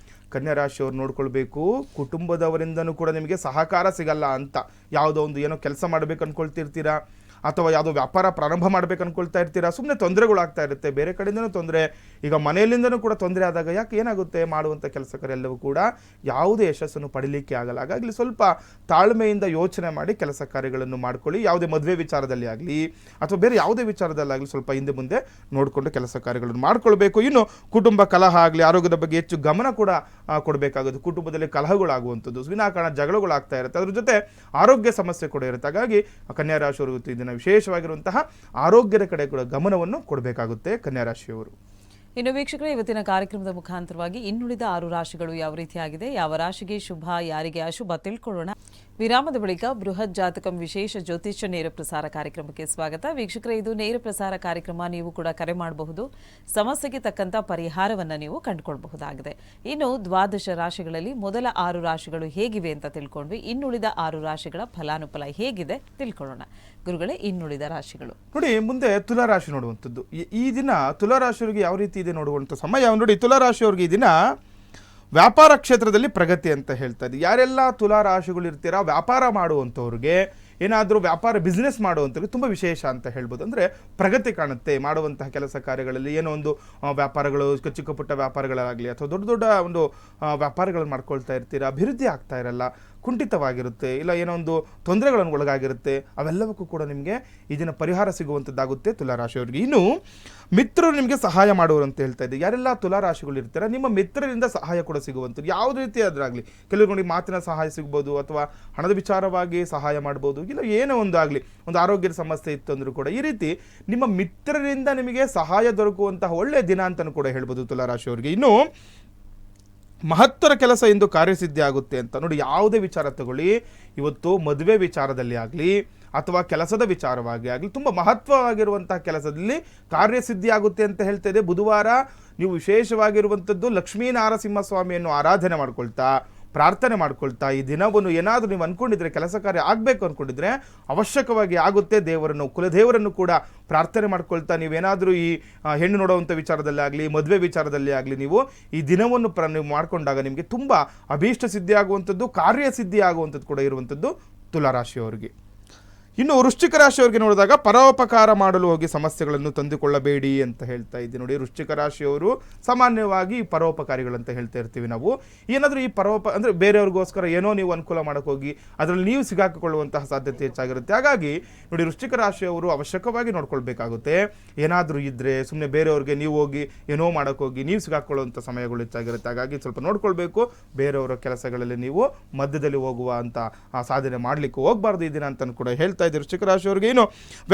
ಕನ್ಯಾ ರಾಶಿಯವ್ರು ನೋಡ್ಕೊಳ್ಬೇಕು, ಕುಟುಂಬದವರಿಂದನೂ ಕೂಡ ನಿಮಗೆ ಸಹಕಾರ ಸಿಗಲ್ಲ ಅಂತ. ಯಾವುದೋ ಒಂದು ಏನೋ ಕೆಲಸ ಮಾಡಬೇಕು ಅಂದ್ಕೊಳ್ತಿರ್ತೀರಾ ಅಥವಾ ಯಾವುದೋ ವ್ಯಾಪಾರ ಪ್ರಾರಂಭ ಮಾಡಬೇಕು ಅಂದ್ಕೊಳ್ತಾ ಇರ್ತೀರಾ, ಸುಮ್ಮನೆ ತೊಂದರೆಗಳಾಗ್ತಾ ಇರುತ್ತೆ, ಬೇರೆ ಕಡೆಯಿಂದನೂ ತೊಂದರೆ, ಈಗ ಮನೆಯಲ್ಲಿಂದನೂ ಕೂಡ ತೊಂದರೆ ಆದಾಗ ಯಾಕೆ ಏನಾಗುತ್ತೆ, ಮಾಡುವಂಥ ಕೆಲಸಕರೆಲ್ಲವೂ ಕೂಡ ಯಾವುದೇ ಯಶಸ್ಸನ್ನು ಪಡೀಲಿಕ್ಕೆ ಆಗಲ್ಲ. ಹಾಗಾಗಿ ಸ್ವಲ್ಪ ತಾಳ್ಮೆಯಿಂದ ಯೋಚನೆ ಮಾಡಿ ಕೆಲಸ ಕಾರ್ಯಗಳನ್ನು ಮಾಡ್ಕೊಳ್ಳಿ. ಯಾವುದೇ ಮದುವೆ ವಿಚಾರದಲ್ಲಿ ಆಗಲಿ ಅಥವಾ ಬೇರೆ ಯಾವುದೇ ವಿಚಾರದಲ್ಲಾಗಲಿ ಸ್ವಲ್ಪ ಹಿಂದೆ ಮುಂದೆ ನೋಡಿಕೊಂಡು ಕೆಲಸ ಕಾರ್ಯಗಳನ್ನು ಮಾಡ್ಕೊಳ್ಬೇಕು. ಇನ್ನು ಕುಟುಂಬ ಕಲಹ ಆಗಲಿ, ಆರೋಗ್ಯದ ಬಗ್ಗೆ ಹೆಚ್ಚು ಗಮನ ಕೂಡ ಕೊಡಬೇಕಾಗುತ್ತೆ. ಕುಟುಂಬದಲ್ಲಿ ಕಲಹಗಳಾಗುವಂಥದ್ದು, ವಿನಾಕಾರಣ ಜಗಳಗಳಾಗ್ತಾ ಇರುತ್ತೆ, ಅದ್ರ ಜೊತೆ ಆರೋಗ್ಯ ಸಮಸ್ಯೆ ಕೂಡ ಇರುತ್ತೆ. ಹಾಗಾಗಿ ಕನ್ಯಾ ರಾಶಿಯವರು ಇದನ್ನು ವಿಶೇಷವಾಗಿರುವಂತಹ ಆರೋಗ್ಯದ ಕಡೆ ಕೂಡ ಗಮನವನ್ನು ಕೊಡಬೇಕಾಗುತ್ತೆ ಕನ್ಯಾ ರಾಶಿಯವರು. ಇನ್ನು ವೀಕ್ಷಕರೇ, ಇವತ್ತಿನ ಕಾರ್ಯಕ್ರಮದ ಮುಖಾಂತರವಾಗಿ ಇನ್ನುಳಿದ 6 ರಾಶಿಗಳು ಯಾವ ರೀತಿಯಾಗಿದೆ, ಯಾವ ರಾಶಿಗೆ ಶುಭ, ಯಾರಿಗೆ ಅಶುಭ ತಿಳ್ಕೊಳ್ಳೋಣ. ವಿರಾಮದ ಬಳಿಕ ಬೃಹತ್ ಜಾತಕಂ ವಿಶೇಷ ಜ್ಯೋತಿಷ್ಯ ನೇರ ಪ್ರಸಾರ ಕಾರ್ಯಕ್ರಮಕ್ಕೆ ಸ್ವಾಗತ. ವೀಕ್ಷಕರೇ, ಇದು ನೇರ ಪ್ರಸಾರ ಕಾರ್ಯಕ್ರಮ. ನೀವು ಕೂಡ ಕರೆ ಮಾಡಬಹುದು, ಸಮಸ್ಯೆಗೆ ತಕ್ಕಂಥ ಪರಿಹಾರವನ್ನು ನೀವು ಕಂಡುಕೊಳ್ಬಹುದಾಗಿದೆ. ಇನ್ನು 12 ರಾಶಿಗಳಲ್ಲಿ ಮೊದಲ 6 ರಾಶಿಗಳು ಹೇಗಿವೆ ಅಂತ ತಿಳ್ಕೊಂಡ್ವಿ. ಇನ್ನುಳಿದ 6 ರಾಶಿಗಳ ಫಲಾನುಫಲ ಹೇಗಿದೆ ತಿಳ್ಕೊಳ್ಳೋಣ. ಗುರುಗಳೇ, ಇನ್ನುಳಿದ ರಾಶಿಗಳು ನೋಡಿ, ಮುಂದೆ ತುಲಾ ರಾಶಿ ನೋಡುವಂಥದ್ದು. ಈ ದಿನ ತುಲಾ ರಾಶಿಯವರಿಗೆ ಯಾವ ರೀತಿ ಇದೆ ನೋಡುವಂಥ ಸಮಯ. ನೋಡಿ, ತುಲಾ ರಾಶಿಯವರಿಗೆ ಈ ದಿನ ವ್ಯಾಪಾರ ಕ್ಷೇತ್ರದಲ್ಲಿ ಪ್ರಗತಿ ಅಂತ ಹೇಳ್ತಾ ಇದೆ. ಯಾರೆಲ್ಲ ತುಲಾ ರಾಶಿಗಳು ಇರ್ತೀರಾ, ವ್ಯಾಪಾರ ಮಾಡುವಂಥವ್ರಿಗೆ, ಏನಾದರೂ ವ್ಯಾಪಾರ ಬಿಸ್ನೆಸ್ ಮಾಡುವಂಥವ್ರಿಗೆ ತುಂಬ ವಿಶೇಷ ಅಂತ ಹೇಳ್ಬೋದು. ಅಂದರೆ ಪ್ರಗತಿ ಕಾಣುತ್ತೆ ಮಾಡುವಂತಹ ಕೆಲಸ ಕಾರ್ಯಗಳಲ್ಲಿ. ಏನೋ ಒಂದು ವ್ಯಾಪಾರಗಳು, ಚಿಕ್ಕ ಪುಟ್ಟ ವ್ಯಾಪಾರಗಳಾಗಲಿ ಅಥವಾ ದೊಡ್ಡ ದೊಡ್ಡ ಒಂದು ವ್ಯಾಪಾರಗಳನ್ನು ಮಾಡ್ಕೊಳ್ತಾ ಇರ್ತೀರಾ, ಅಭಿವೃದ್ಧಿ ಆಗ್ತಾ ಇರಲ್ಲ, ಕುಂಠಿತವಾಗಿರುತ್ತೆ, ಇಲ್ಲ ಏನೋ ಒಂದು ತೊಂದರೆಗಳನ್ನು ಒಳಗಾಗಿರುತ್ತೆ. ಅವೆಲ್ಲವಕ್ಕೂ ಕೂಡ ನಿಮಗೆ ಇದನ್ನು ಪರಿಹಾರ ಸಿಗುವಂಥದ್ದಾಗುತ್ತೆ ತುಲಾರಾಶಿಯವರಿಗೆ. ಇನ್ನು ಮಿತ್ರರು ನಿಮಗೆ ಸಹಾಯ ಮಾಡುವರು ಅಂತ ಹೇಳ್ತಾ ಇದ್ದೆ. ಯಾರೆಲ್ಲ ತುಲಾರಾಶಿಗಳು ಇರ್ತಾರೆ, ನಿಮ್ಮ ಮಿತ್ರರಿಂದ ಸಹಾಯ ಕೂಡ ಸಿಗುವಂಥದ್ದು. ಯಾವುದೇ ರೀತಿ ಆದ್ರಾಗಲಿ, ಕೆಲವರಿಗೆ ಮಾತಿನ ಸಹಾಯ ಸಿಗ್ಬೋದು ಅಥವಾ ಹಣದ ವಿಚಾರವಾಗಿ ಸಹಾಯ ಮಾಡ್ಬೋದು, ಇಲ್ಲ ಏನೋ ಒಂದು ಆಗಲಿ, ಒಂದು ಆರೋಗ್ಯದ ಸಮಸ್ಯೆ ಇತ್ತು ಅಂದರೂ ಕೂಡ ಈ ರೀತಿ ನಿಮ್ಮ ಮಿತ್ರರಿಂದ ನಿಮಗೆ ಸಹಾಯ ದೊರಕುವಂತಹ ಒಳ್ಳೆಯ ದಿನ ಅಂತಲೂ ಕೂಡ ಹೇಳ್ಬೋದು ತುಲಾರಾಶಿಯವರಿಗೆ. ಇನ್ನು ಮಹತ್ತರ ಕೆಲಸ ಎಂದು ಕಾರ್ಯಸಿದ್ಧಿ ಆಗುತ್ತೆ ಅಂತ. ನೋಡಿ, ಯಾವುದೇ ವಿಚಾರ ತಗೊಳ್ಳಿ, ಇವತ್ತು ಮದುವೆ ವಿಚಾರದಲ್ಲಿ ಆಗಲಿ ಅಥವಾ ಕೆಲಸದ ವಿಚಾರವಾಗಿ ಆಗಲಿ ತುಂಬ ಮಹತ್ವವಾಗಿರುವಂತಹ ಕೆಲಸದಲ್ಲಿ ಕಾರ್ಯಸಿದ್ಧಿ ಆಗುತ್ತೆ ಅಂತ ಹೇಳ್ತಾ ಇದೆ. ಬುಧವಾರ ನೀವು ವಿಶೇಷವಾಗಿರುವಂಥದ್ದು ಲಕ್ಷ್ಮೀ ನಾರಸಿಂಹ ಸ್ವಾಮಿಯನ್ನು ಆರಾಧನೆ ಮಾಡ್ಕೊಳ್ತಾ, ಪ್ರಾರ್ಥನೆ ಮಾಡ್ಕೊಳ್ತಾ, ಈ ದಿನವನ್ನು ಏನಾದರೂ ನೀವು ಅಂದ್ಕೊಂಡಿದ್ರೆ, ಕೆಲಸ ಕಾರ್ಯ ಆಗಬೇಕು ಅಂದ್ಕೊಂಡಿದ್ರೆ ಅವಶ್ಯಕವಾಗಿ ಆಗುತ್ತೆ. ದೇವರನ್ನು, ಕುಲದೇವರನ್ನು ಕೂಡ ಪ್ರಾರ್ಥನೆ ಮಾಡ್ಕೊಳ್ತಾ, ನೀವೇನಾದರೂ ಈ ಹೆಣ್ಣು ನೋಡುವಂಥ ವಿಚಾರದಲ್ಲಿ ಆಗಲಿ, ಮದುವೆ ವಿಚಾರದಲ್ಲಿ ಆಗಲಿ, ನೀವು ಈ ದಿನವನ್ನು ನೀವು ಮಾಡಿಕೊಂಡಾಗ ನಿಮಗೆ ತುಂಬ ಅಭೀಷ್ಟ ಸಿದ್ಧಿ ಆಗುವಂಥದ್ದು, ಕಾರ್ಯಸಿದ್ಧಿ ಆಗುವಂಥದ್ದು ಕೂಡ ಇರುವಂಥದ್ದು ತುಲಾರಾಶಿಯವರಿಗೆ. ಇನ್ನು ವೃಶ್ಚಿಕ ರಾಶಿಯವರಿಗೆ ನೋಡಿದಾಗ ಪರೋಪಕಾರ ಮಾಡಲು ಹೋಗಿ ಸಮಸ್ಯೆಗಳನ್ನು ತಂದುಕೊಳ್ಳಬೇಡಿ ಅಂತ ಹೇಳ್ತಾ ಇದ್ದೀನಿ. ನೋಡಿ, ವೃಶ್ಚಿಕ ರಾಶಿಯವರು ಸಾಮಾನ್ಯವಾಗಿ ಪರೋಪಕಾರಿಗಳಂತ ಹೇಳ್ತಾ ಇರ್ತೀವಿ ನಾವು. ಏನಾದರೂ ಈ ಅಂದರೆ ಬೇರೆಯವ್ರಿಗೋಸ್ಕರ ಏನೋ ನೀವು ಅನುಕೂಲ ಮಾಡೋಕ್ಕೆ ಹೋಗಿ ಅದರಲ್ಲಿ ನೀವು ಸಿಗಾಕಿಕೊಳ್ಳುವಂತಹ ಸಾಧ್ಯತೆ ಹೆಚ್ಚಾಗಿರುತ್ತೆ. ಹಾಗಾಗಿ ನೋಡಿ, ವೃಶ್ಚಿಕ ರಾಶಿಯವರು ಅವಶ್ಯಕವಾಗಿ ನೋಡ್ಕೊಳ್ಬೇಕಾಗುತ್ತೆ. ಏನಾದರೂ ಇದ್ದರೆ ಸುಮ್ಮನೆ ಬೇರೆಯವ್ರಿಗೆ ನೀವು ಹೋಗಿ ಏನೋ ಮಾಡೋಕ್ಕೆ ಹೋಗಿ ನೀವು ಸಿಗಾಕೊಳ್ಳುವಂಥ ಸಮಯಗಳು ಹೆಚ್ಚಾಗಿರುತ್ತೆ. ಹಾಗಾಗಿ ಸ್ವಲ್ಪ ನೋಡ್ಕೊಳ್ಬೇಕು. ಬೇರೆಯವರ ಕೆಲಸಗಳಲ್ಲಿ ನೀವು ಮಧ್ಯದಲ್ಲಿ ಹೋಗುವ ಅಂತ ಸಾಧನೆ ಮಾಡಲಿಕ್ಕೆ ಹೋಗಬಾರ್ದು ಈ ದಿನ ಅಂತ ಕೂಡ ಹೇಳ್ತಾ ಇದ್ದೀವಿ. ವೃಶ್ಚಿಕ ರಾಶಿಯವರಿಗೆ ಏನು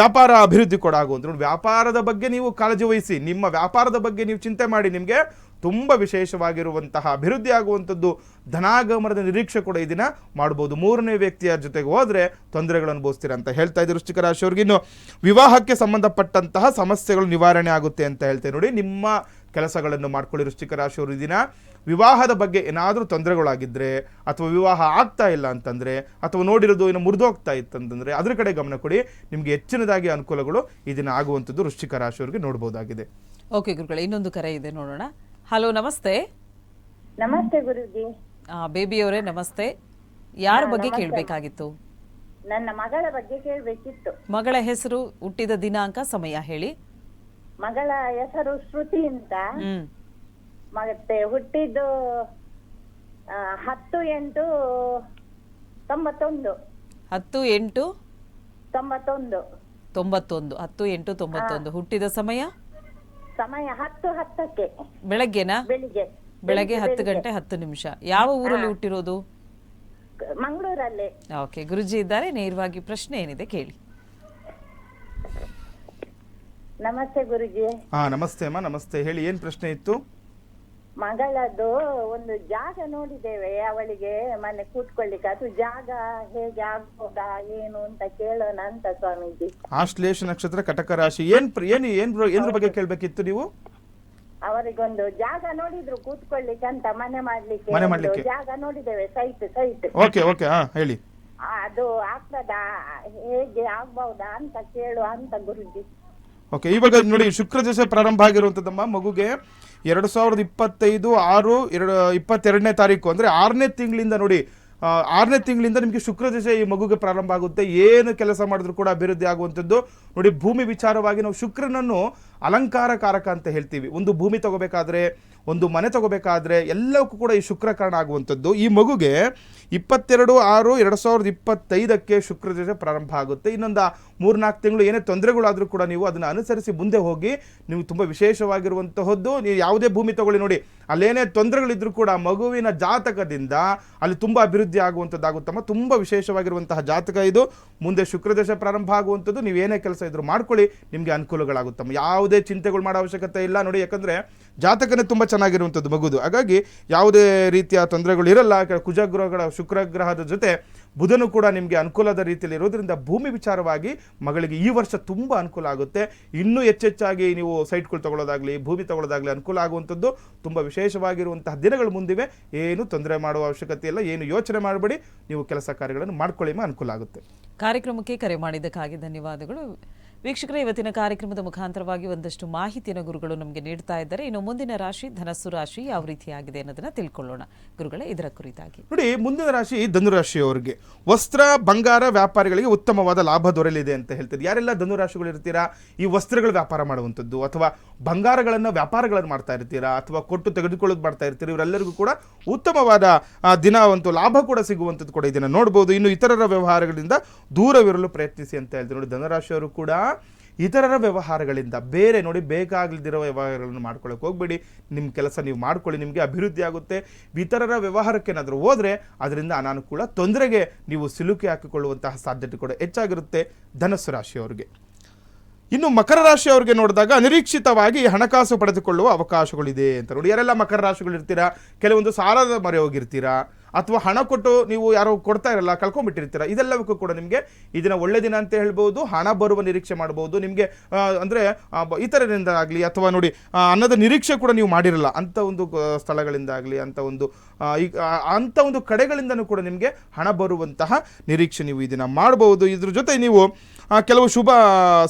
ವ್ಯಾಪಾರ ಅಭಿವೃದ್ಧಿ ಕೂಡ ಆಗುವಂತ ನೋಡಿ. ವ್ಯಾಪಾರದ ಬಗ್ಗೆ ನೀವು ಕಾಳಜಿ ವಹಿಸಿ, ನಿಮ್ಮ ವ್ಯಾಪಾರದ ಬಗ್ಗೆ ನೀವು ಚಿಂತೆ ಮಾಡಿ, ನಿಮಗೆ ತುಂಬ ವಿಶೇಷವಾಗಿರುವಂತಹ ಅಭಿವೃದ್ಧಿ ಆಗುವಂಥದ್ದು, ಧನಾಗಮನದ ನಿರೀಕ್ಷೆ ಕೂಡ ಈ ದಿನ ಮಾಡ್ಬೋದು. ಮೂರನೇ ವ್ಯಕ್ತಿಯ ಜೊತೆಗೆ ಹೋದರೆ ತೊಂದರೆಗಳನ್ನು ಅನುಭವಿಸ್ತೀರಾ ಅಂತ ಹೇಳ್ತಾ ಇದ್ದೀವಿ. ವೃಶ್ಚಿಕ ರಾಶಿಯವರಿಗೆ ಇನ್ನು ವಿವಾಹಕ್ಕೆ ಸಂಬಂಧಪಟ್ಟಂತಹ ಸಮಸ್ಯೆಗಳು ನಿವಾರಣೆ ಆಗುತ್ತೆ ಅಂತ ಹೇಳ್ತೇವೆ ನೋಡಿ. ನಿಮ್ಮ ಕೆಲಸಗಳನ್ನು ಮಾಡ್ಕೊಳ್ಳಿ ವೃಶ್ಚಿಕ ರಾಶಿಯವರು. ಈ ದಿನ ವಿವಾಹದ ಬಗ್ಗೆ ಏನಾದರೂ ತೊಂದರೆಗಳಾಗಿದ್ದರೆ ಅಥವಾ ವಿವಾಹ ಆಗ್ತಾ ಇಲ್ಲ ಅಂತಂದರೆ ಅಥವಾ ನೋಡಿರೋದು ಇನ್ನು ಮುರಿದೋಗ್ತಾ ಇತ್ತಂತಂದರೆ ಅದ್ರ ಕಡೆ ಗಮನ ಕೊಡಿ. ನಿಮಗೆ ಹೆಚ್ಚಿನದಾಗಿ ಅನುಕೂಲಗಳು ಈ ದಿನ ಆಗುವಂಥದ್ದು ವೃಶ್ಚಿಕ ರಾಶಿಯವರಿಗೆ ನೋಡ್ಬೋದಾಗಿದೆ. ಓಕೆ ಗುರುಗಳೇ, ಇನ್ನೊಂದು ಕರೆ ಇದೆ, ನೋಡೋಣ. ಹಲೋ, ನಮಸ್ತೆ. ನಮಸ್ತೆ ಗುರುಜಿ. ಬೇಬಿ ಅವರೇ ನಮಸ್ತೆ. ಯಾರ ಬಗ್ಗೆ ಕೇಳಬೇಕಾಗಿತ್ತು? ನನ್ನ ಮಗಳ ಬಗ್ಗೆ ಕೇಳಬೇಕಿತ್ತು. ಮಗಳ ಹೆಸರು, ಹುಟ್ಟಿದ ದಿನಾಂಕ, ಸಮಯ ಹೇಳಿ. ಮಗಳ ಹೆಸರು ಶ್ರುತಿ ಅಂತ. ಹ್ಮ್. ಮತ್ತೆ ಹುಟ್ಟಿದ್ದು 10/8/91. 10/8/91. 91. 10/8/91. ಹುಟ್ಟಿದ ಸಮಯ? ಸಮಯ 10:10ಕ್ಕೆ. ಬೆಳಗ್ಗೆನಾ? ಬೆಳಗ್ಗೆ 10 ಗಂಟೆ 10 ನಿಮಿಷ. ಯಾವ ಊರಲ್ಲಿ ಹುಟ್ಟಿರೋದು? ಮಂಗಳೂರಲ್ಲೇ. ಓಕೆ, ಗುರುಜಿ ಇದ್ದಾರೆ, ನೇರವಾಗಿ ಪ್ರಶ್ನೆ ಏನಿದೆ ಕೇಳಿ. ನಮಸ್ತೆ ಗುರುಜಿ. ನಮಸ್ತೆ ಅಮ್ಮ, ನಮಸ್ತೆ. ಹೇಳಿ, ಏನು ಪ್ರಶ್ನೆ ಇತ್ತು? ಮಗಳದ್ದು ಒಂದು ಜಾಗ ನೋಡಿದ್ದೇವೆ ಅವಳಿಗೆ ಮನೆ ಕೂತ್ಕೊಳ್ಳಿಕ್ಕೆ. ಅದು ಜಾಗ ಹೇಗೆ ಆಗ್ಬೋದಾ ಏನು ಅಂತ ಕೇಳೋಣ ಅಂತ ಸ್ವಾಮೀಜಿ. ಆಶ್ಲೇಷ ನಕ್ಷತ್ರ, ಕಟಕ ರಾಶಿ. ಏನ್ರ ಬಗ್ಗೆ ಕೇಳಬೇಕಿತ್ತು ನೀವು? ಅವರಿಗೊಂದು ಜಾಗ ನೋಡಿದ್ರು ಕೂತ್ಕೊಳ್ಳಿಕ್ಕೆ ಅಂತ, ಮನೆ ಮಾಡ್ಲಿಕ್ಕೆ ಜಾಗ ನೋಡಿದ್ದೇವೆ, ಸೈಟ್. ಓಕೆ ಓಕೆ, ಹೇಳಿ. ಅದು ಆಗ್ತದಾ, ಹೇಗೆ ಆಗ್ಬಹುದಾ ಅಂತ ಕೇಳುವ ಅಂತ ಗುರುಜಿ. ಓಕೆ, ಇವಾಗ ನೋಡಿ, ಶುಕ್ರ ದಶೆ ಪ್ರಾರಂಭ ಆಗಿರುವಂಥದ್ದಮ್ಮ ಮಗುಗೆ 2025/6/22ನೇ ತಾರೀಕು ಅಂದರೆ 6ನೇ ತಿಂಗಳಿಂದ ನೋಡಿ, 6ನೇ ತಿಂಗಳಿಂದ ನಿಮಗೆ ಶುಕ್ರ ದಶೆ ಈ ಮಗುಗೆ ಪ್ರಾರಂಭ ಆಗುತ್ತೆ. ಏನು ಕೆಲಸ ಮಾಡಿದ್ರು ಕೂಡ ಅಭಿವೃದ್ಧಿ ಆಗುವಂಥದ್ದು ನೋಡಿ. ಭೂಮಿ ವಿಚಾರವಾಗಿ ನಾವು ಶುಕ್ರನನ್ನು ಅಲಂಕಾರಕಾರಕ ಅಂತ ಹೇಳ್ತೀವಿ. ಒಂದು ಭೂಮಿ ತಗೋಬೇಕಾದ್ರೆ, ಒಂದು ಮನೆ ತಗೋಬೇಕಾದ್ರೆ ಎಲ್ಲಕ್ಕೂ ಕೂಡ ಈ ಶುಕ್ರ ಕಾರಣ ಆಗುವಂಥದ್ದು. ಈ ಮಗುಗೆ 22/6/2025ಕ್ಕೆ ಶುಕ್ರ ದಶೆ ಪ್ರಾರಂಭ ಆಗುತ್ತೆ. ಇನ್ನೊಂದು 3-4 ತಿಂಗಳು ಏನೇ ತೊಂದರೆಗಳಾದರೂ ಕೂಡ ನೀವು ಅದನ್ನು ಅನುಸರಿಸಿ ಮುಂದೆ ಹೋಗಿ, ನೀವು ತುಂಬ ವಿಶೇಷವಾಗಿರುವಂತಹದ್ದು. ನೀವು ಯಾವುದೇ ಭೂಮಿ ತಗೊಳ್ಳಿ ನೋಡಿ, ಅಲ್ಲೇನೇ ತೊಂದರೆಗಳಿದ್ರೂ ಕೂಡ ಮಗುವಿನ ಜಾತಕದಿಂದ ಅಲ್ಲಿ ತುಂಬ ಅಭಿವೃದ್ಧಿ ಆಗುವಂಥದ್ದಾಗುತ್ತಮ್ಮ. ತುಂಬ ವಿಶೇಷವಾಗಿರುವಂತಹ ಜಾತಕ ಇದು. ಮುಂದೆ ಶುಕ್ರ ದಶೆ ಪ್ರಾರಂಭ ಆಗುವಂಥದ್ದು. ನೀವು ಏನೇ ಕೆಲಸ ಇದ್ರೂ ಮಾಡ್ಕೊಳ್ಳಿ, ನಿಮಗೆ ಅನುಕೂಲಗಳಾಗುತ್ತಮ್ಮ. ಯಾವುದೇ ಚಿಂತೆಗಳು ಮಾಡೋ ಅವಶ್ಯಕತೆ ಇಲ್ಲ ನೋಡಿ, ಯಾಕಂದರೆ ಜಾತಕನೇ ತುಂಬ ಚೆನ್ನಾಗಿರುವಂಥದ್ದು ಮಗುದು. ಹಾಗಾಗಿ ಯಾವುದೇ ರೀತಿಯ ತೊಂದರೆಗಳು ಇರಲ್ಲ. ಕುಜಗ್ರಹಗಳ ಶುಕ್ರ ಗ್ರಹದ ಜೊತೆ ಬುಧನು ಕೂಡ ನಿಮಗೆ ಅನುಕೂಲದ ರೀತಿಯಲ್ಲಿ ಇರೋದ್ರಿಂದ ಭೂಮಿ ವಿಚಾರವಾಗಿ ಮಗಳಿಗೆ ಈ ವರ್ಷ ತುಂಬ ಅನುಕೂಲ ಆಗುತ್ತೆ. ಇನ್ನೂ ಹೆಚ್ಚೆಚ್ಚಾಗಿ ನೀವು ಸೈಟ್ಗಳು ತಗೊಳ್ಳೋದಾಗಲಿ, ಭೂಮಿ ತಗೊಳ್ಳೋದಾಗಲಿ ಅನುಕೂಲ ಆಗುವಂಥದ್ದು. ತುಂಬ ವಿಶೇಷವಾಗಿರುವಂತಹ ದಿನಗಳು ಮುಂದಿವೆ. ಏನು ತೊಂದರೆ ಮಾಡುವ ಅವಶ್ಯಕತೆ ಇಲ್ಲ, ಏನು ಯೋಚನೆ ಮಾಡಬೇಡಿ. ನೀವು ಕೆಲಸ ಕಾರ್ಯಗಳನ್ನು ಮಾಡ್ಕೊಳ್ಳಿ, ಅನುಕೂಲ ಆಗುತ್ತೆ. ಕಾರ್ಯಕ್ರಮಕ್ಕೆ ಕರೆ ಮಾಡಿದ್ದಕ್ಕಾಗಿ ಧನ್ಯವಾದಗಳು. ವೀಕ್ಷಕರೇ, ಇವತ್ತಿನ ಕಾರ್ಯಕ್ರಮದ ಮುಖಾಂತರವಾಗಿ ಒಂದಷ್ಟು ಮಾಹಿತಿಯನ್ನು ಗುರುಗಳು ನಮಗೆ ನೀಡ್ತಾ ಇದ್ದಾರೆ. ಇನ್ನು ಮುಂದಿನ ರಾಶಿ ಧನಸ್ಸು ರಾಶಿ ಯಾವ ರೀತಿಯಾಗಿದೆ ಅನ್ನೋದನ್ನ ತಿಳ್ಕೊಳ್ಳೋಣ ಗುರುಗಳೇ, ಇದರ ಕುರಿತಾಗಿ. ನೋಡಿ, ಮುಂದಿನ ರಾಶಿ ಧನುರಾಶಿಯವರಿಗೆ ವಸ್ತ್ರ ಬಂಗಾರ ವ್ಯಾಪಾರಿಗಳಿಗೆ ಉತ್ತಮವಾದ ಲಾಭ ದೊರೆಯಲಿದೆ ಅಂತ ಹೇಳ್ತಾರೆ. ಯಾರೆಲ್ಲ ಧನುರಾಶಿಗಳು ಇರ್ತೀರಾ, ಈ ವಸ್ತ್ರಗಳ ವ್ಯಾಪಾರ ಮಾಡುವಂಥದ್ದು ಅಥವಾ ಬಂಗಾರಗಳನ್ನು ವ್ಯಾಪಾರಗಳನ್ನು ಮಾಡ್ತಾ ಇರ್ತೀರಾ ಅಥವಾ ಕೊಟ್ಟು ತೆಗೆದುಕೊಳ್ಳೋದು ಮಾಡ್ತಾ ಇರ್ತೀರಿ, ಇವರೆಲ್ಲರಿಗೂ ಕೂಡ ಉತ್ತಮವಾದ ದಿನ, ಒಂದು ಲಾಭ ಕೂಡ ಸಿಗುವಂಥದ್ದು ಕೂಡ ಇದನ್ನು ನೋಡ್ಬೋದು. ಇನ್ನು ಇತರರ ವ್ಯವಹಾರಗಳಿಂದ ದೂರವಿರಲು ಪ್ರಯತ್ನಿಸಿ ಅಂತ ಹೇಳ್ತೀವಿ. ನೋಡಿ, ಧನುರಾಶಿಯವರು ಕೂಡ ಇತರರ ವ್ಯವಹಾರಗಳಿಂದ ಬೇರೆ ನೋಡಿ ಬೇಕಾಗದಿರೋ ವ್ಯವಹಾರಗಳನ್ನು ಮಾಡ್ಕೊಳ್ಳೋಕೆ ಹೋಗ್ಬೇಡಿ. ನಿಮ್ಮ ಕೆಲಸ ನೀವು ಮಾಡ್ಕೊಳ್ಳಿ, ನಿಮಗೆ ಅಭಿವೃದ್ಧಿ ಆಗುತ್ತೆ. ಇತರರ ವ್ಯವಹಾರಕ್ಕೆ ಏನಾದರೂ ಹೋದರೆ ಅದರಿಂದ ಅನಾನುಕೂಲ, ತೊಂದರೆಗೆ ನೀವು ಸಿಲುಕಿ ಹಾಕಿಕೊಳ್ಳುವಂತಹ ಸಾಧ್ಯತೆ ಕೂಡ ಹೆಚ್ಚಾಗಿರುತ್ತೆ ಧನಸ್ಸು ರಾಶಿಯವರಿಗೆ. ಇನ್ನು ಮಕರ ರಾಶಿಯವರಿಗೆ ನೋಡಿದಾಗ ಅನಿರೀಕ್ಷಿತವಾಗಿ ಹಣಕಾಸು ಪಡೆದುಕೊಳ್ಳುವ ಅವಕಾಶಗಳಿದೆ ಅಂತ ನೋಡಿ. ಯಾರೆಲ್ಲ ಮಕರ ರಾಶಿಗಳು ಇರ್ತೀರಾ, ಕೆಲವೊಂದು ಸಾಲದ ಮೊರೆ ಹೋಗಿರ್ತೀರಾ ಅಥವಾ ಹಣ ಕೊಟ್ಟು ನೀವು ಯಾರೋ ಕೊಡ್ತಾ ಇರಲ್ಲ, ಕಳ್ಕೊಂಡ್ಬಿಟ್ಟಿರ್ತೀರ. ಇದೆಲ್ಲವಕ್ಕೂ ಕೂಡ ನಿಮಗೆ ಇದನ್ನ ಒಳ್ಳೆ ದಿನ ಅಂತ ಹೇಳ್ಬೋದು. ಹಣ ಬರುವ ನಿರೀಕ್ಷೆ ಮಾಡ್ಬೋದು ನಿಮಗೆ. ಅಂದರೆ ಇತರರಿಂದ ಆಗಲಿ ಅಥವಾ ನೋಡಿ ಅನ್ನದ ನಿರೀಕ್ಷೆ ಕೂಡ ನೀವು ಮಾಡಿರಲ್ಲ ಅಂಥ ಒಂದು ಸ್ಥಳಗಳಿಂದ ಆಗಲಿ ಅಂಥ ಒಂದು ಕಡೆಗಳಿಂದನೂ ಕೂಡ ನಿಮಗೆ ಹಣ ಬರುವಂತಹ ನಿರೀಕ್ಷೆ ನೀವು ಇದನ್ನು ಮಾಡ್ಬೋದು. ಇದ್ರ ಜೊತೆ ನೀವು ಕೆಲವು ಶುಭ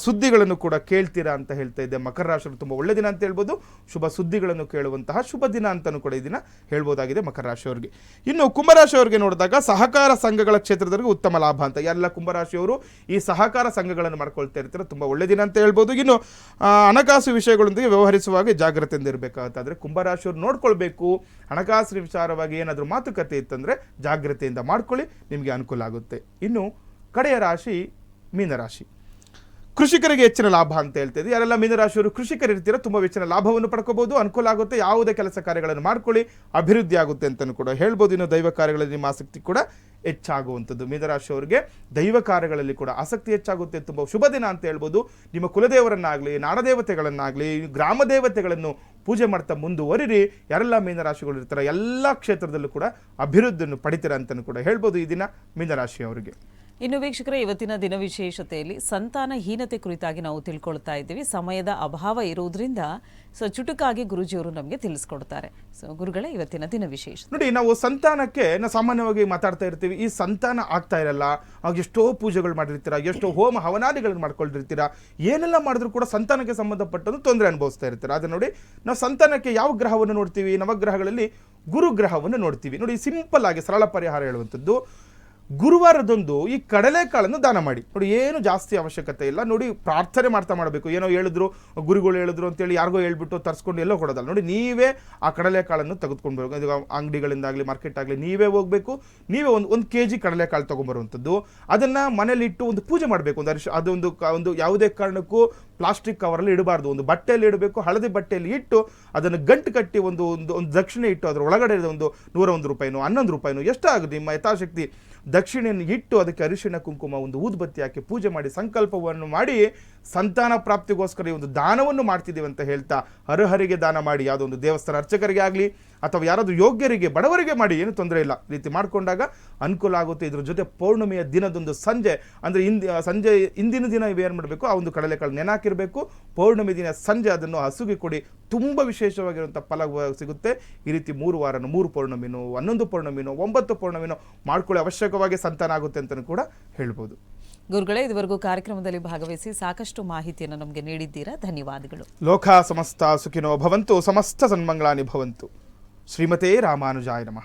ಸುದ್ದಿಗಳನ್ನು ಕೂಡ ಕೇಳ್ತೀರಾ ಅಂತ ಹೇಳ್ತಾ ಇದ್ದೆ. ಮಕರ ರಾಶಿಯವರು ತುಂಬ ಒಳ್ಳೆ ದಿನ ಅಂತ ಹೇಳ್ಬೋದು. ಶುಭ ಸುದ್ದಿಗಳನ್ನು ಕೇಳುವಂತಹ ಶುಭ ದಿನ ಅಂತಲೂ ಕೂಡ ಈ ದಿನ ಹೇಳ್ಬೋದಾಗಿದೆ ಮಕರ ರಾಶಿಯವರಿಗೆ. ಇನ್ನು ಕುಂಭರಾಶಿಯವರಿಗೆ ನೋಡಿದಾಗ ಸಹಕಾರ ಸಂಘಗಳ ಕ್ಷೇತ್ರದವರಿಗೆ ಉತ್ತಮ ಲಾಭ ಅಂತ. ಎಲ್ಲ ಕುಂಭರಾಶಿಯವರು ಈ ಸಹಕಾರ ಸಂಘಗಳನ್ನು ಮಾಡ್ಕೊಳ್ತಾ ಇರ್ತಾರೆ, ತುಂಬ ಒಳ್ಳೆ ದಿನ ಅಂತ ಹೇಳ್ಬೋದು. ಇನ್ನು ಹಣಕಾಸು ವಿಷಯಗಳೊಂದಿಗೆ ವ್ಯವಹರಿಸುವಾಗ ಜಾಗ್ರತೆಯಿಂದ ಇರಬೇಕಾಗುತ್ತೆ. ಆದರೆ ಕುಂಭರಾಶಿಯವರು ನೋಡ್ಕೊಳ್ಬೇಕು, ಹಣಕಾಸಿನ ವಿಚಾರವಾಗಿ ಏನಾದರೂ ಮಾತುಕತೆ ಇತ್ತಂದರೆ ಜಾಗ್ರತೆಯಿಂದ ಮಾಡ್ಕೊಳ್ಳಿ, ನಿಮಗೆ ಅನುಕೂಲ ಆಗುತ್ತೆ. ಇನ್ನು ಕಡೆಯ ರಾಶಿ ಮೀನರಾಶಿ. ಕೃಷಿಕರಿಗೆ ಹೆಚ್ಚಿನ ಲಾಭ ಅಂತ ಹೇಳ್ತಿದ್ವಿ. ಯಾರೆಲ್ಲ ಮೀನರಾಶಿಯವರು ಕೃಷಿಕರು ಇರ್ತೀರೋ ತುಂಬ ಹೆಚ್ಚಿನ ಲಾಭವನ್ನು ಪಡ್ಕೋಬಹುದು, ಅನುಕೂಲ ಆಗುತ್ತೆ, ಯಾವುದೇ ಕೆಲಸ ಕಾರ್ಯಗಳನ್ನು ಮಾಡ್ಕೊಳ್ಳಿ, ಅಭಿವೃದ್ಧಿ ಆಗುತ್ತೆ ಅಂತಲೂ ಕೂಡ ಹೇಳ್ಬೋದು. ಇನ್ನು ದೈವ ಕಾರ್ಯಗಳಲ್ಲಿ ನಿಮ್ಮ ಆಸಕ್ತಿ ಕೂಡ ಹೆಚ್ಚಾಗುವಂಥದ್ದು. ಮೀನರಾಶಿಯವರಿಗೆ ದೈವ ಕಾರ್ಯಗಳಲ್ಲಿ ಕೂಡ ಆಸಕ್ತಿ ಹೆಚ್ಚಾಗುತ್ತೆ, ತುಂಬ ಶುಭ ದಿನ ಅಂತ ಹೇಳ್ಬೋದು. ನಿಮ್ಮ ಕುಲದೇವರನ್ನಾಗಲಿ, ನಾಡದೇವತೆಗಳನ್ನಾಗಲಿ, ಗ್ರಾಮ ದೇವತೆಗಳನ್ನು ಪೂಜೆ ಮಾಡ್ತಾ ಮುಂದುವರಿರಿ. ಯಾರೆಲ್ಲ ಮೀನರಾಶಿಗಳು ಇರ್ತಾರೆ ಎಲ್ಲ ಕ್ಷೇತ್ರದಲ್ಲೂ ಕೂಡ ಅಭಿವೃದ್ಧಿಯನ್ನು ಪಡಿತೀರ ಅಂತಲೂ ಕೂಡ ಹೇಳ್ಬೋದು ಈ ದಿನ ಮೀನರಾಶಿಯವರಿಗೆ. ಇನ್ನು ವೀಕ್ಷಕರೇ, ಇವತ್ತಿನ ದಿನ ವಿಶೇಷತೆಯಲ್ಲಿ ಸಂತಾನಹೀನತೆ ಕುರಿತಾಗಿ ನಾವು ತಿಳ್ಕೊಳ್ತಾ ಇದ್ದೀವಿ. ಸಮಯದ ಅಭಾವ ಇರುವುದರಿಂದ ಚುಟುಕಾಗಿ ಗುರುಜಿಯವರು ನಮಗೆ ತಿಳಿಸ್ಕೊಡ್ತಾರೆ. ಗುರುಗಳೇ, ಇವತ್ತಿನ ದಿನ ವಿಶೇಷ ನೋಡಿ, ನಾವು ಸಂತಾನಕ್ಕೆ ನಾವು ಸಾಮಾನ್ಯವಾಗಿ ಮಾತಾಡ್ತಾ ಇರ್ತೀವಿ. ಈ ಸಂತಾನ ಆಗ್ತಾ ಇರಲ್ಲ, ಆಗ ಎಷ್ಟೋ ಪೂಜೆಗಳು ಮಾಡಿರ್ತೀರಾ, ಎಷ್ಟೋ ಹೋಮ ಹವನಾದಿಗಳನ್ನು ಮಾಡ್ಕೊಂಡಿರ್ತೀರಾ, ಏನೆಲ್ಲ ಮಾಡಿದ್ರು ಕೂಡ ಸಂತಾನಕ್ಕೆ ಸಂಬಂಧಪಟ್ಟಂದು ತೊಂದರೆ ಅನುಭವಿಸ್ತಾ ಇರ್ತೀರಾ. ಆದರೆ ನೋಡಿ, ನಾವು ಸಂತಾನಕ್ಕೆ ಯಾವ ಗ್ರಹವನ್ನು ನೋಡ್ತೀವಿ? ನವಗ್ರಹಗಳಲ್ಲಿ ಗುರು ಗ್ರಹವನ್ನು ನೋಡ್ತೀವಿ. ನೋಡಿ, ಸಿಂಪಲ್ ಆಗಿ ಸರಳ ಪರಿಹಾರ ಹೇಳುವಂಥದ್ದು, ಗುರುವಾರದೊಂದು ಈ ಕಡಲೆಕಾಳನ್ನು ದಾನ ಮಾಡಿ. ನೋಡಿ, ಏನು ಜಾಸ್ತಿ ಅವಶ್ಯಕತೆ ಇಲ್ಲ. ನೋಡಿ, ಪ್ರಾರ್ಥನೆ ಮಾಡ್ತಾ ಮಾಡಬೇಕು. ಏನೋ ಹೇಳಿದ್ರು, ಗುರುಗಳು ಹೇಳಿದ್ರು ಅಂತೇಳಿ ಯಾರಿಗೋ ಹೇಳ್ಬಿಟ್ಟು ತರಿಸ್ಕೊಂಡು ಎಲ್ಲೋ ಕೊಡೋದಲ್ಲ. ನೋಡಿ, ನೀವೇ ಆ ಕಡಲೆಕಾಳನ್ನು ತೆಗೆದುಕೊಂಡು ಬರಬೇಕು. ಇದು ಅಂಗಡಿಗಳಿಂದಾಗಲಿ ಮಾರ್ಕೆಟ್ ಆಗಲಿ ನೀವೇ ಹೋಗಬೇಕು, ನೀವೇ ಒಂದು kg ಕಡಲೆಕಾಳು ತೊಗೊಂಬರುವಂಥದ್ದು. ಅದನ್ನು ಮನೇಲಿ ಇಟ್ಟು ಒಂದು ಪೂಜೆ ಮಾಡಬೇಕು. ಅದೊಂದು ಯಾವುದೇ ಕಾರಣಕ್ಕೂ ಪ್ಲಾಸ್ಟಿಕ್ ಕವರಲ್ಲಿ ಇಡಬಾರ್ದು, ಒಂದು ಬಟ್ಟೆಯಲ್ಲಿ ಇಡಬೇಕು. ಹಳದಿ ಬಟ್ಟೆಯಲ್ಲಿ ಇಟ್ಟು ಅದನ್ನು ಗಂಟು ಕಟ್ಟಿ ಒಂದು ದಕ್ಷಿಣೆ ಇಟ್ಟು ಅದರ ಒಳಗಡೆ ಒಂದು 101 ರೂಪಾಯಿನೋ 11 ರೂಪಾಯಿನೋ ಎಷ್ಟಾಗುತ್ತೆ ನಿಮ್ಮ ಯಥಾಶಕ್ತಿ ದಕ್ಷಿಣೆಯನ್ನು ಇಟ್ಟು ಅದಕ್ಕೆ ಅರಿಶಿಣ ಕುಂಕುಮ ಒಂದು ಊದುಬತ್ತಿ ಹಾಕಿ ಪೂಜೆ ಮಾಡಿ ಸಂಕಲ್ಪವನ್ನು ಮಾಡಿ ಸಂತಾನ ಪ್ರಾಪ್ತಿಗೋಸ್ಕರ ಈ ಒಂದು ದಾನವನ್ನು ಮಾಡ್ತಿದ್ದೀವಿ ಅಂತ ಹೇಳ್ತಾ ಹರಹರಿಗೆ ದಾನ ಮಾಡಿ. ಯಾವುದೋ ಒಂದು ದೇವಸ್ಥಾನ ಅರ್ಚಕರಿಗೆ ಆಗಲಿ ಅಥವಾ ಯಾರಾದರೂ ಯೋಗ್ಯರಿಗೆ ಬಡವರಿಗೆ ಮಾಡಿ, ಏನು ತೊಂದರೆ ಇಲ್ಲ. ಈ ರೀತಿ ಮಾಡಿಕೊಂಡಾಗ ಅನುಕೂಲ ಆಗುತ್ತೆ. ಇದ್ರ ಜೊತೆ ಪೌರ್ಣಮಿಯ ದಿನದೊಂದು ಸಂಜೆ ಅಂದರೆ ಇಂದಿನ ದಿನ ಏನು ಮಾಡಬೇಕು, ಆ ಒಂದು ಕಡಲೆಕಾಳು ನೆನಾಕಿರಬೇಕು. ಪೌರ್ಣಮಿ ದಿನ ಸಂಜೆ ಅದನ್ನು ಹಸುಗೆ ಕೊಡಿ, ತುಂಬ ವಿಶೇಷವಾಗಿರುವಂಥ ಫಲ ಸಿಗುತ್ತೆ. ಈ ರೀತಿ 3 ವಾರ 3 ಪೌರ್ಣಮಿನೋ 11 ಪೌರ್ಣಮಿನೋ 9 ಪೌರ್ಣಮಿನೋ ಮಾಡ್ಕೊಳ್ಳಿ, ಅವಶ್ಯಕವಾಗಿ ಸಂತಾನ ಆಗುತ್ತೆ ಅಂತಲೂ ಕೂಡ ಹೇಳ್ಬೋದು. ಗುರುಗಳೇ, ಇದುವರೆಗೂ ಕಾರ್ಯಕ್ರಮದಲ್ಲಿ ಭಾಗವಹಿಸಿ ಸಾಕಷ್ಟು ಮಾಹಿತಿಯನ್ನು ನಮಗೆ ನೀಡಿದ್ದೀರಾ, ಧನ್ಯವಾದಗಳು. ಲೋಕ ಸಮಸ್ತ ಸುಖಿನೋ ಭವಂತು, ಸಮಸ್ತ ಸನ್ಮಂಗಳಾನಿ ಭವಂತು. ಶ್ರೀಮತೇ ರಾಮಾನುಜಾಯ ನಮಃ.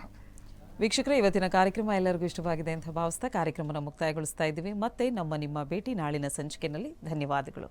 ವೀಕ್ಷಕರೇ, ಇವತ್ತಿನ ಕಾರ್ಯಕ್ರಮ ಎಲ್ಲರಿಗೂ ಇಷ್ಟವಾಗಿದೆ ಅಂತ ಭಾವಿಸ್ತಾ ಕಾರ್ಯಕ್ರಮನ ಮುಕ್ತಾಯಗೊಳಿಸ್ತಾ ಇದ್ದೀವಿ. ಮತ್ತೆ ನಿಮ್ಮ ಭೇಟಿ ನಾಳಿನ ಸಂಚಿಕೆಯಲ್ಲಿ. ಧನ್ಯವಾದಗಳು.